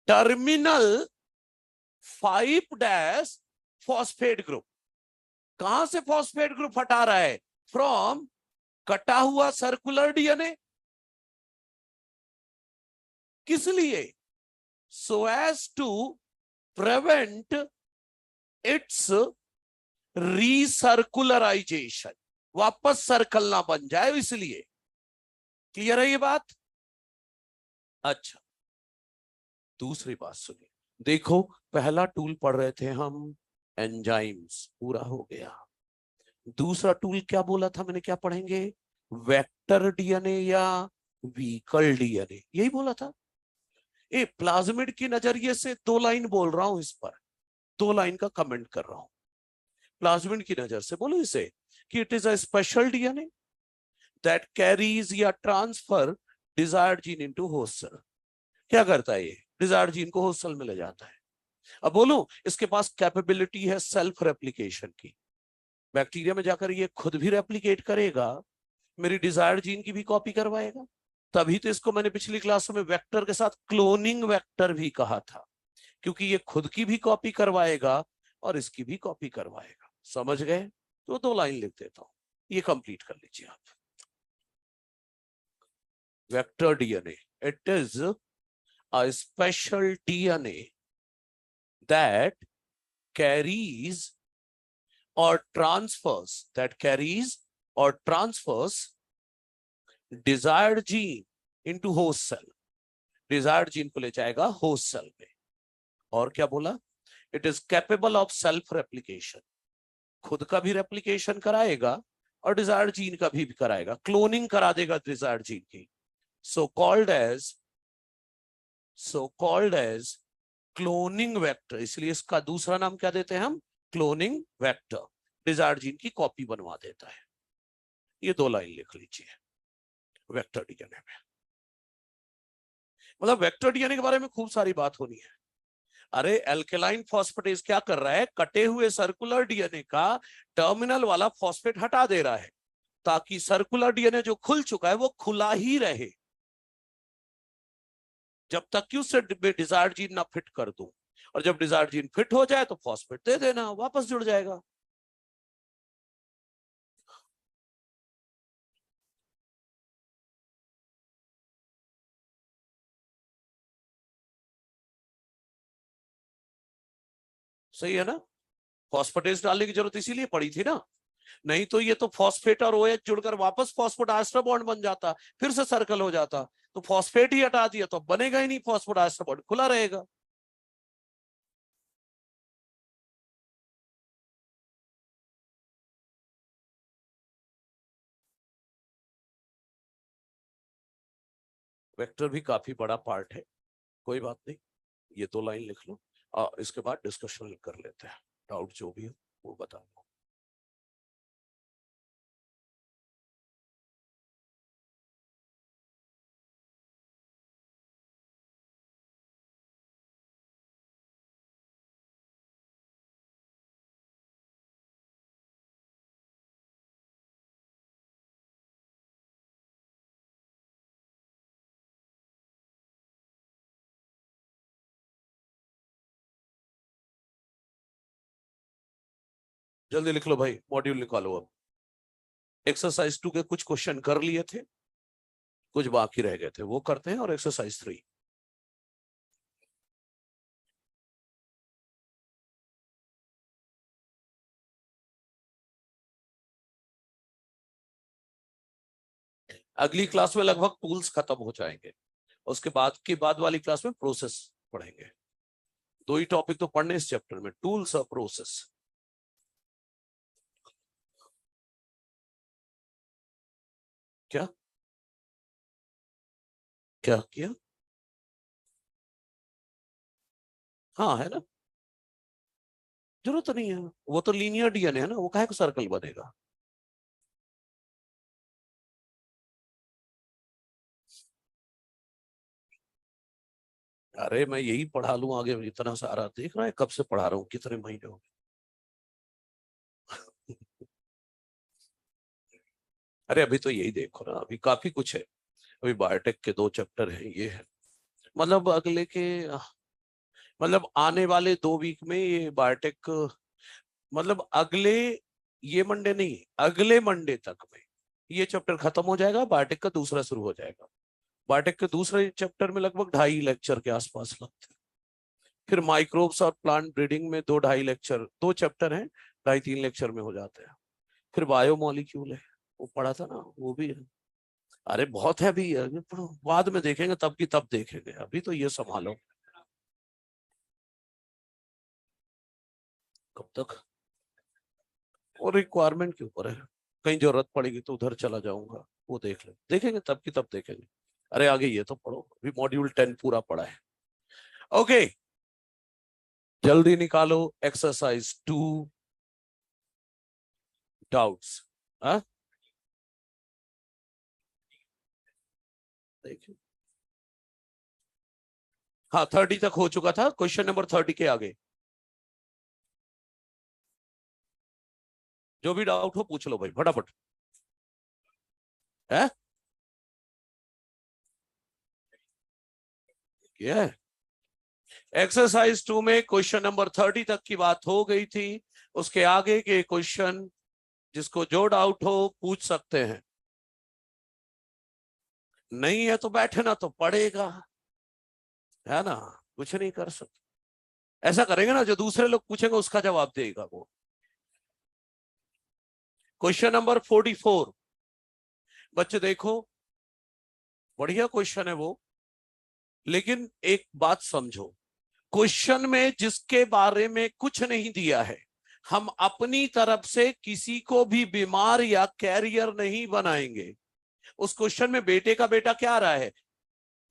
Terminal 5' phosphate group. कहां से फॉस्फेट ग्रुप हटा रहा है? फ्रॉम कटा हुआ सर्कुलर डीएनए। किस लिए? So as to prevent its recircularization, वापस सर्कल ना बन जाए, इसलिए। क्लियर है ये बात? अच्छा, दूसरी बात सुनिए। देखो, पहला टूल पढ़ रहे थे हम, एंजाइम्स, पूरा हो गया। दूसरा टूल क्या बोला था मैंने, क्या पढ़ेंगे? वेक्टर डीएनए या व्हीकल डीएनए, यही बोला था। ए प्लाज्मिड की नजरिए से 2 लाइन बोल रहा हूं इस पर, 2 लाइन का कमेंट कर रहा हूं। प्लाज्मिड की नजर से बोलो इसे कि it is a special DNA that carries या transfer desired gene into host cell. क्या करता है ये? डिजायर्ड जीन को होस्ट सेल में ले जाता है। अब बोलो, इसके पास कैपेबिलिटी है सेल्फ रेप्लिकेशन की। बैक्टीरिया में जाकर ये खुद भी रेप्लिकेट करेगा, मेरी डिजायर्ड जीन की भी कॉपी करवाएगा। तभी तो इसको मैंने पिछली क्लास में वेक्टर के साथ क्लोनिंग वेक्टर भी कहा था, क्योंकि ये खुद की भी कॉपी करवाएगा और इसकी भी कॉपी करवाएगा। समझ गए? तो 2 लाइन लिख देता हूं, ये कंप्लीट कर लीजिए आप। Vector DNA, it is a special DNA that carries or transfers desired gene into host cell। Desired gene को ले जाएगा होस्ट सेल में। और क्या बोला? It is capable of self replication, खुद का भी रेप्लिकेशन कराएगा और डिजायर्ड जीन का भी कराएगा, क्लोनिंग करा देगा डिजायर्ड जीन की। So called as cloning vector. इसलिए इसका दूसरा नाम क्या देते हैं हम? Cloning vector. डिजायर्ड जीन की कॉपी बनवा देता है। ये 2 लाइन लिख लीजिए वेक्टर डीएनए में। मतलब वेक्टर डीएनए के बारे में खूब सारी बात होनी है। अरे एल्केलाइन फॉस्फेटेज क्या कर रहा है? कटे हुए सर्कुलर डीएनए का टर्मिनल वाला फॉस्फेट हटा दे रहा है, ताकि सर्कुलर डीएनए जो खुल चुका है वो खुला ही रहे, जब तक कि उससे डिजायर्ड जीन ना फिट कर दूं। और जब डिजायर्ड जीन फिट हो जाए तो फॉस्फेट दे देना, वापस जुड़ जाएगा। सही है ना? फॉस्फेटेज डालने की जरूरत इसीलिए पड़ी थी ना, नहीं तो ये तो फॉस्फेट और OH जुड़कर वापस फॉस्फोडाइस्टर बॉन्ड बन जाता, फिर से सर्कल हो जाता। तो फॉस्फेट ही हटा दिया तो बनेगा ही नहीं, फॉस्फोडाइस्टर बॉन्ड खुला रहेगा। वेक्टर भी काफी बड़ा पार्ट है, कोई बात नहीं, ये 2 लाइन लिख लो। इसके बाद डिस्कशन कर लेते हैं, डाउट जो भी हो वो बता। जल्दी लिख लो भाई, मॉड्यूल निकालो अब। एक्सरसाइज 2 के कुछ क्वेश्चन कर लिए थे, कुछ बाकी रह गए थे, वो करते हैं, और एक्सरसाइज 3। अगली क्लास में लगभग टूल्स खत्म हो जाएंगे, उसके बाद की बाद वाली क्लास में प्रोसेस पढ़ेंगे। 2 ही टॉपिक तो पढ़ने इस चैप्टर में, टूल्स और प्रोसेस। क्या क्या किया? हाँ है ना, जरूरत तो नहीं है, वो तो लीनियर डीएनए है ना, वो काहे को सर्कल बनेगा। अरे मैं यही पढ़ा लूं आगे, इतना सारा देख रहा है, कब से पढ़ा रहा हूँ, कितने महीने हो गए। अरे अभी तो यही देखो ना, अभी काफी कुछ है। अभी बायोटेक के 2 चैप्टर हैं, ये है। मतलब अगले के, मतलब आने वाले 2 वीक में ये बायोटेक, मतलब अगले, ये मंडे नहीं, अगले मंडे तक में ये चैप्टर खत्म हो जाएगा, बायोटेक का दूसरा शुरू हो जाएगा। बायोटेक के दूसरे चैप्टर में लगभग 2.5 लेक्चर के आसपास लगते हैं। फिर माइक्रोब्स और प्लांट ब्रीडिंग में 2-2.5 लेक्चर, 2 चैप्टर हैं, 2.5-3 लेक्चर में हो जाते हैं। फिर बायोमोलिक्यूल है, वो पढ़ा था ना, वो भी है। अरे बहुत है अभी, अभी बाद में देखेंगे, तब की तब देखेंगे, अभी तो ये संभालो। कब तक? और रिक्वायरमेंट के ऊपर है, कहीं जरूरत पड़ेगी तो उधर चला जाऊंगा, वो देखेंगे तब की तब देखेंगे। अरे आगे ये तो पढ़ो, अभी मॉड्यूल 10 पूरा पढ़ा है। ओके, जल्दी निकालो एक्सरसाइज 2 डाउट्स। हाँ देखिए, हाँ 30 तक हो चुका था, क्वेश्चन नंबर 30 के आगे जो भी डाउट हो पूछ लो भाई, फटाफट। है ये एक्सरसाइज 2 में क्वेश्चन नंबर 30 तक की बात हो गई थी, उसके आगे के क्वेश्चन जिसको जो डाउट हो पूछ सकते हैं। नहीं है तो बैठना तो पड़ेगा, है ना, कुछ नहीं कर सकते। ऐसा करेंगे ना, जो दूसरे लोग पूछेंगे उसका जवाब देगा वो। क्वेश्चन नंबर 44, बच्चे देखो, बढ़िया क्वेश्चन है वो, लेकिन एक बात समझो, क्वेश्चन में जिसके बारे में कुछ नहीं दिया है, हम अपनी तरफ से किसी को भी बीमार या कैरियर नहीं बनाएंगे। उस क्वेश्चन में बेटे का बेटा क्या आ रहा है,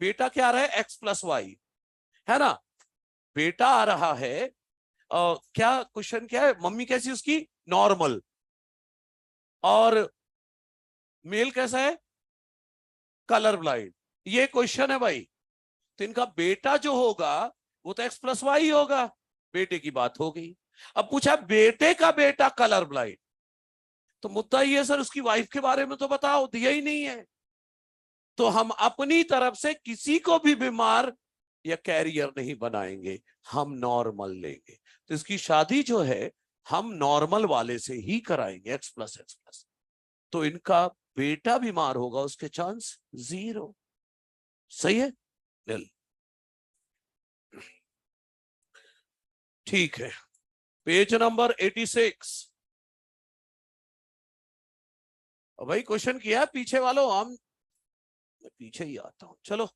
बेटा क्या आ रहा है, x+y, है ना, बेटा आ रहा है। क्या क्वेश्चन क्या है, मम्मी कैसी उसकी, नॉर्मल, और मेल कैसा है, कलर ब्लाइंड। ये क्वेश्चन है भाई, तो इनका बेटा जो होगा वो तो x+y होगा, बेटे की बात हो गई। अब पूछा बेटे का बेटा कलर ब्लाइंड, तो मुद्दा ये सर उसकी वाइफ के बारे में तो बताओ, दिया ही नहीं है। तो हम अपनी तरफ से किसी को भी बीमार या कैरियर नहीं बनाएंगे, हम नॉर्मल लेंगे। तो इसकी शादी जो है हम नॉर्मल वाले से ही कराएंगे, x+x+। तो इनका बेटा बीमार होगा, उसके चांस 0। सही है, बिल ठीक है। Page number 86। भाई क्वेश्चन किया है पीछे वालों, हम मैं पीछे ही आता हूं, चलो।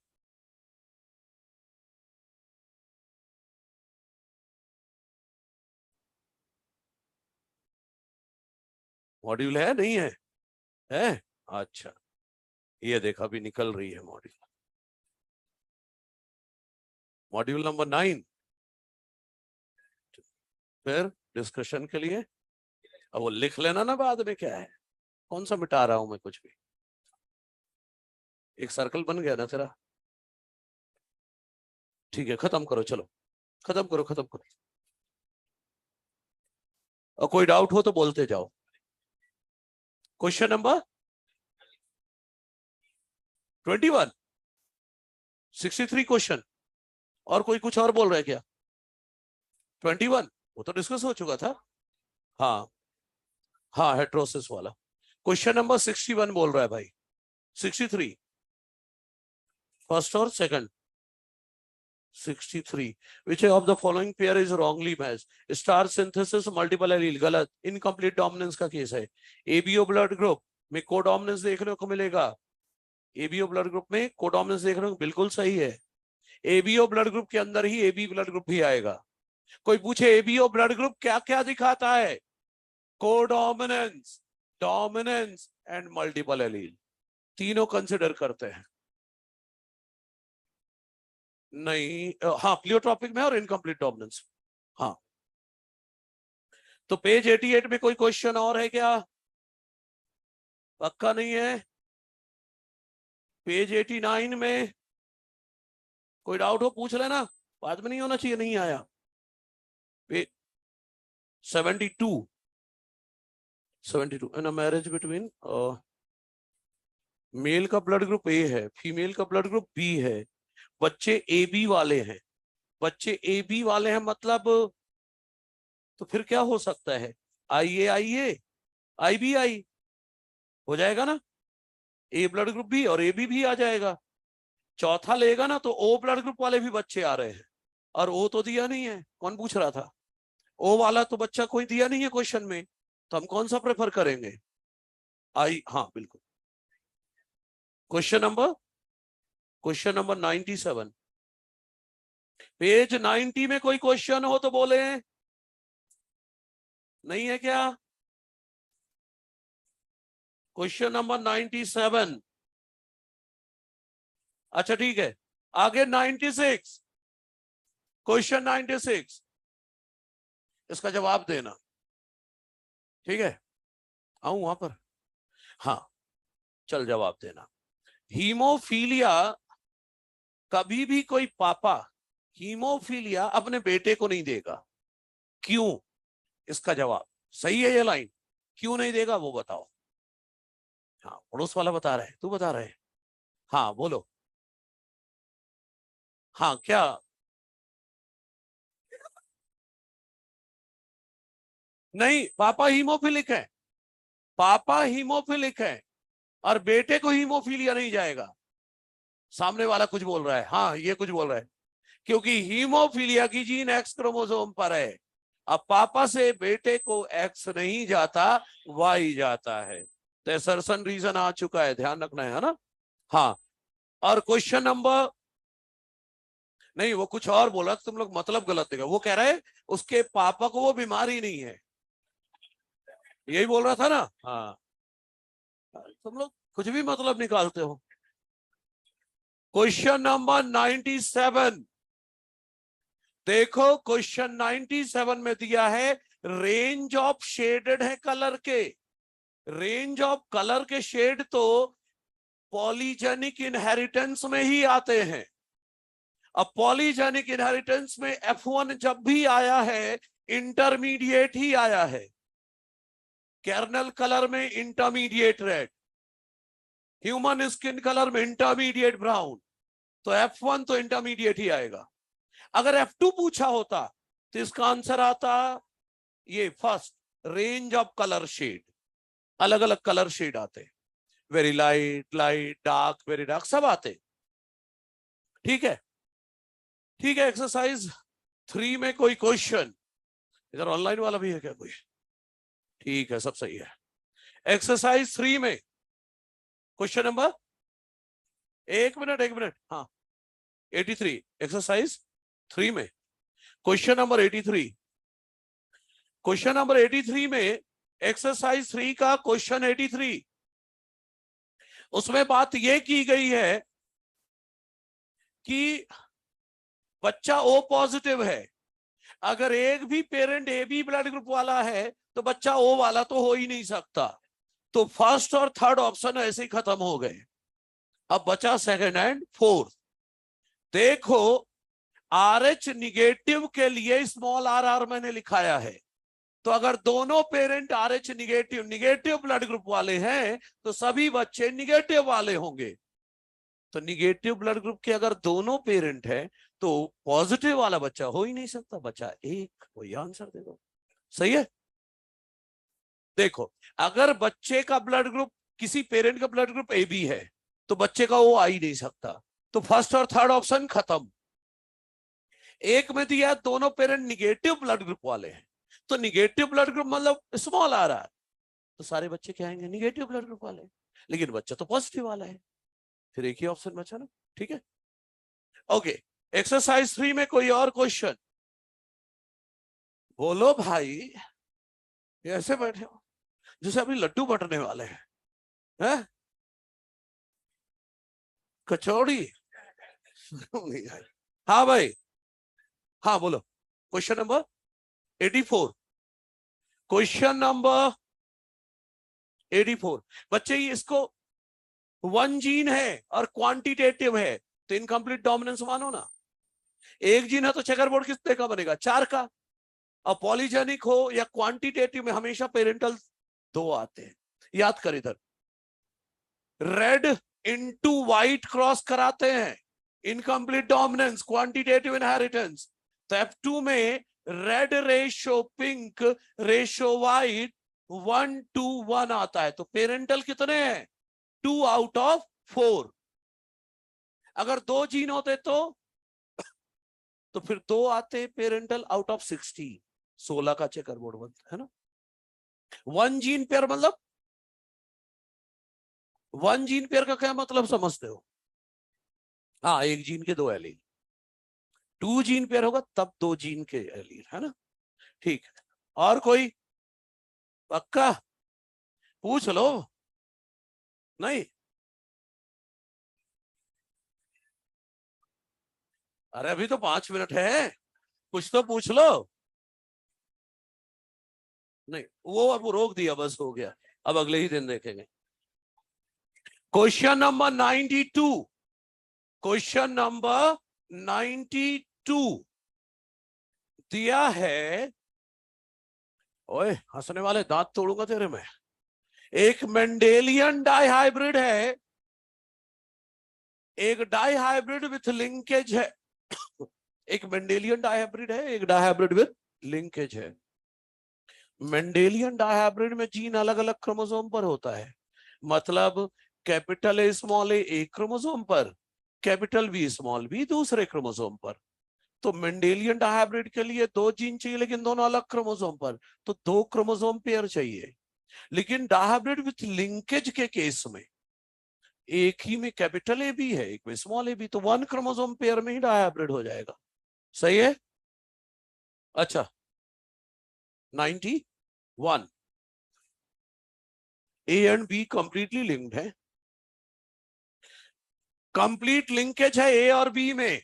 मॉड्यूल है नहीं है? है, अच्छा, ये देखा भी निकल रही है मॉड्यूल, मॉड्यूल नंबर 9। फिर डिस्कशन के लिए, अब वो लिख लेना ना बाद में, क्या है, कौन सा मिटा रहा हूं मैं कुछ भी। एक सर्कल बन गया ना तेरा, ठीक है, खत्म करो, चलो खत्म करो, खत्म करो। और कोई डाउट हो तो बोलते जाओ। क्वेश्चन नंबर 21, 63 क्वेश्चन, और कोई कुछ और बोल रहा है क्या? 21 वो तो डिस्कस हो चुका था। हाँ हाँ हेट्रोसिस वाला। क्वेश्चन नंबर 61 बोल रहा है भाई, 63 फर्स्ट और second. 63 which of the following pair is wrongly matched? Star synthesis multiple allele गलत। इनकम्प्लीट डोमिनेंस का केस है। एबीओ ब्लड ग्रुप में कोडोमिनेंस देखने को मिलेगा। एबीओ ब्लड ग्रुप में कोडोमिनेंस देखने को बिल्कुल सही है। एबीओ ब्लड ग्रुप के अंदर ही एबी ब्लड ग्रुप भी आएगा। कोई पूछे एबीओ ब्लड ग्रुप क्या क्या दिखाता है? Codominance, dominance and multiple allele, तीनों कंसिडर करते हैं। नहीं, हाँ प्लियोट्रॉपिक में और इनकम्प्लीट डोमिनेंस। हाँ तो पेज 88 में कोई क्वेश्चन और है क्या? पक्का नहीं है? पेज 89 में कोई डाउट हो पूछ लेना, बाद में नहीं होना चाहिए नहीं आया। 72 इन अ मैरिज बिटवीन मेल का ब्लड ग्रुप ए है, फीमेल का ब्लड ग्रुप बी है, बच्चे ए बी वाले हैं। बच्चे ए बी वाले हैं मतलब तो फिर क्या हो सकता है? आई ए आई बी आई हो जाएगा ना, ए ब्लड ग्रुप भी और ए बी आ जाएगा। चौथा लेगा ना तो ओ ब्लड ग्रुप वाले भी बच्चे आ रहे हैं, और ओ तो दिया नहीं है। कौन पूछ रहा था? ओ वाला तो बच्चा कोई दिया नहीं है क्वेश्चन में, तो हम कौन सा प्रेफर करेंगे? आई, हाँ बिल्कुल। क्वेश्चन नंबर 97 पेज 90 में कोई क्वेश्चन हो तो बोले। नहीं है क्या? Question number 97। अच्छा ठीक है, आगे 96, क्वेश्चन 96 इसका जवाब देना, ठीक है? आऊं वहां पर? हाँ चल जवाब देना। हीमोफीलिया, कभी भी कोई पापा हीमोफीलिया अपने बेटे को नहीं देगा, क्यों? इसका जवाब सही है ये लाइन, क्यों नहीं देगा वो बताओ। हाँ पड़ोस वाला बता रहा है, तू बता रहा है। हाँ बोलो। हाँ क्या? नहीं, पापा हीमोफिलिक है, पापा हीमोफिलिक है और बेटे को हीमोफीलिया नहीं जाएगा। सामने वाला कुछ बोल रहा है, हाँ ये कुछ बोल रहा है, क्योंकि हीमोफीलिया की जीन एक्स क्रोमोसोम पर है। अब पापा से बेटे को एक्स नहीं जाता, वाई जाता है। तो सर्सन रीजन आ चुका है, ध्यान रखना है ना। हाँ और क्वेश्चन नंबर, नहीं वो कुछ और बोला, तुम लोग मतलब गलत देगा। वो कह रहा है उसके पापा को वो बीमारी नहीं है, यही बोल रहा था ना। हाँ तुम लोग कुछ भी मतलब निकालते हो। क्वेश्चन नंबर 97 देखो, क्वेश्चन 97 में दिया है रेंज ऑफ शेडेड है कलर के। रेंज ऑफ कलर के शेड तो पॉलीजेनिक इनहेरिटेंस में ही आते हैं। अब पॉलीजेनिक इनहेरिटेंस में F1 जब भी आया है इंटरमीडिएट ही आया है। कर्नल कलर में intermediate red, human skin colour में इंटरमीडिएट ब्राउन, तो F1 तो इंटरमीडिएट ही आएगा। अगर F2 पूछा होता तो इसका आंसर आता ये first, range of colour shade, अलग अलग कलर शेड आते, very light, light, dark, very dark सब आते। ठीक है, ठीक है। एक्सरसाइज 3 में कोई क्वेश्चन इधर ऑनलाइन वाला भी है क्या कोई? ठीक है, सब सही है। एक्सरसाइज 3 में क्वेश्चन नंबर, एक मिनट, हाँ 83, एक्सरसाइज 3 में क्वेश्चन नंबर 83, क्वेश्चन नंबर 83 में एक्सरसाइज 3 का क्वेश्चन 83, उसमें बात यह की गई है कि बच्चा ओ पॉजिटिव है। अगर एक भी parent A B blood group वाला है तो बच्चा ओ वाला तो हो ही नहीं सकता। तो फर्स्ट और थर्ड ऑप्शन ऐसे ही खत्म हो गए। अब बचा सेकंड एंड फोर्थ। देखो RH निगेटिव के लिए स्मॉल r मैंने लिखाया है, तो अगर दोनों parent RH negative blood group वाले हैं तो सभी बच्चे निगेटिव वाले होंगे। तो निगेटिव ब्लड ग्रुप के अगर दोनों पेरेंट है तो पॉजिटिव वाला बच्चा हो ही नहीं सकता, बच्चा एक, वही आंसर दे दो। सही है। देखो, अगर बच्चे का ब्लड ग्रुप, किसी पेरेंट का ब्लड ग्रुप ए बी है, तो बच्चे का वो आ ही नहीं सकता, तो फर्स्ट और थर्ड ऑप्शन खत्म। एक में दिया दोनों पेरेंट निगेटिव ब्लड ग्रुप वाले हैं, तो निगेटिव ब्लड ग्रुप मतलब स्मॉल आ रहा है, तो सारे बच्चे क्या आएंगे, निगेटिव ब्लड ग्रुप वाले। लेकिन बच्चा तो पॉजिटिव वाला है, फिर एक ही ऑप्शन बचा ना। ठीक है, ओके। एक्सरसाइज 3 में कोई और क्वेश्चन? बोलो भाई, ये ऐसे बैठे हो जैसे अभी लड्डू बटने वाले हैं। कचौड़ी। हाँ भाई, हाँ बोलो। Question number 84। Question number 84। बच्चे ये इसको वन जीन है और क्वांटिटेटिव है, तो इनकम्प्लीट डोमिनेंस मानो ना। एक जीन है तो चेकरबोर्ड कितने का बनेगा, 4 का। और पॉलीजेनिक हो या क्वांटिटेटिव में हमेशा पेरेंटल 2 आते हैं। याद कर, इधर रेड इनटू व्हाइट क्रॉस कराते हैं, इनकम्प्लीट डोमिनेंस, क्वांटिटेटिव इनहेरिटेंस। तो F2 में red ratio pink ratio white 1:1 आता है, तो पेरेंटल कितने हैं, 2 आउट ऑफ 4। अगर 2 जीन होते तो फिर 2 आते पेरेंटल आउट ऑफ 16। 16 का चेकरबोर्ड बनता है ना। 1 जीन पेयर मतलब, 1 जीन पेयर का क्या मतलब समझते हो? हाँ, एक जीन के 2 एलील। 2 जीन पेयर होगा तब 2 जीन के एलील, है ना। ठीक है, और कोई? पक्का? पूछ लो। नहीं? अरे अभी तो 5 मिनट है, कुछ तो पूछ लो। नहीं, वो अब रोक दिया, बस हो गया, अब अगले ही दिन देखेंगे। Question number 92। क्वेश्चन नंबर 92 दिया है। ओए, हंसने वाले, दांत तोड़ूंगा तेरे में। एक मेंडेलियन डाइहाइब्रिड है, एक डाइहाइब्रिड विथ लिंकेज है। एक मेंडेलियन डाइहाइब्रिड है, एक डाइहाइब्रिड विथ लिंकेज है। मेंडेलियन डाइहाइब्रिड में जीन अलग अलग क्रोमोसोम पर होता है, मतलब कैपिटल ए स्मॉल ए एक क्रोमोसोम पर, कैपिटल बी स्मॉल बी दूसरे क्रोमोसोम पर। तो मेंडेलियन डाइहाइब्रिड के लिए 2 जीन चाहिए, लेकिन दोनों अलग क्रोमोसोम पर, तो 2 क्रोमोसोम पेयर चाहिए। लेकिन डाइहाइब्रिड विथ लिंकेज के केस में एक ही में कैपिटल ए बी है, एक में स्मॉल ए बी, तो 1 क्रोमोसोम पेयर में ही डाइहाइब्रिड हो जाएगा। सही है। अच्छा, 91। A and be completely linked है, कंप्लीट लिंकेज है ए और बी में।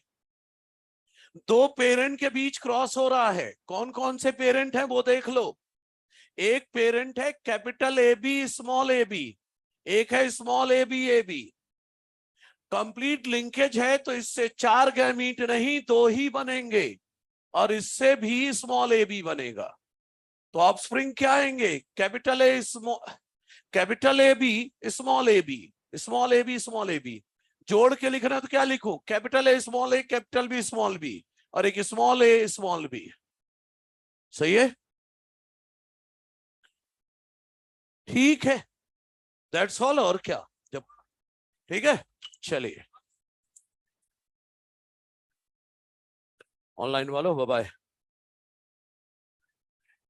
2 पेरेंट के बीच क्रॉस हो रहा है, कौन कौन से पेरेंट हैं वो देख लो। एक पेरेंट है capital A B small A B, एक है small A B. Complete linkage है तो इससे 4 गैमीट नहीं 2 ही बनेंगे, और इससे भी स्मॉल ए बी बनेगा। तो ऑफस्प्रिंग क्या आएंगे, capital A small, capital A B small A B, small A B small A B. जोड़ के लिखना तो क्या लिखूं, capital A small A capital B small B, और एक स्मॉल ए स्मॉल बी। सही है, ठीक है, दैट्स ऑल। और क्या, जब ठीक है, चलिए ऑनलाइन वालों बाय बाय।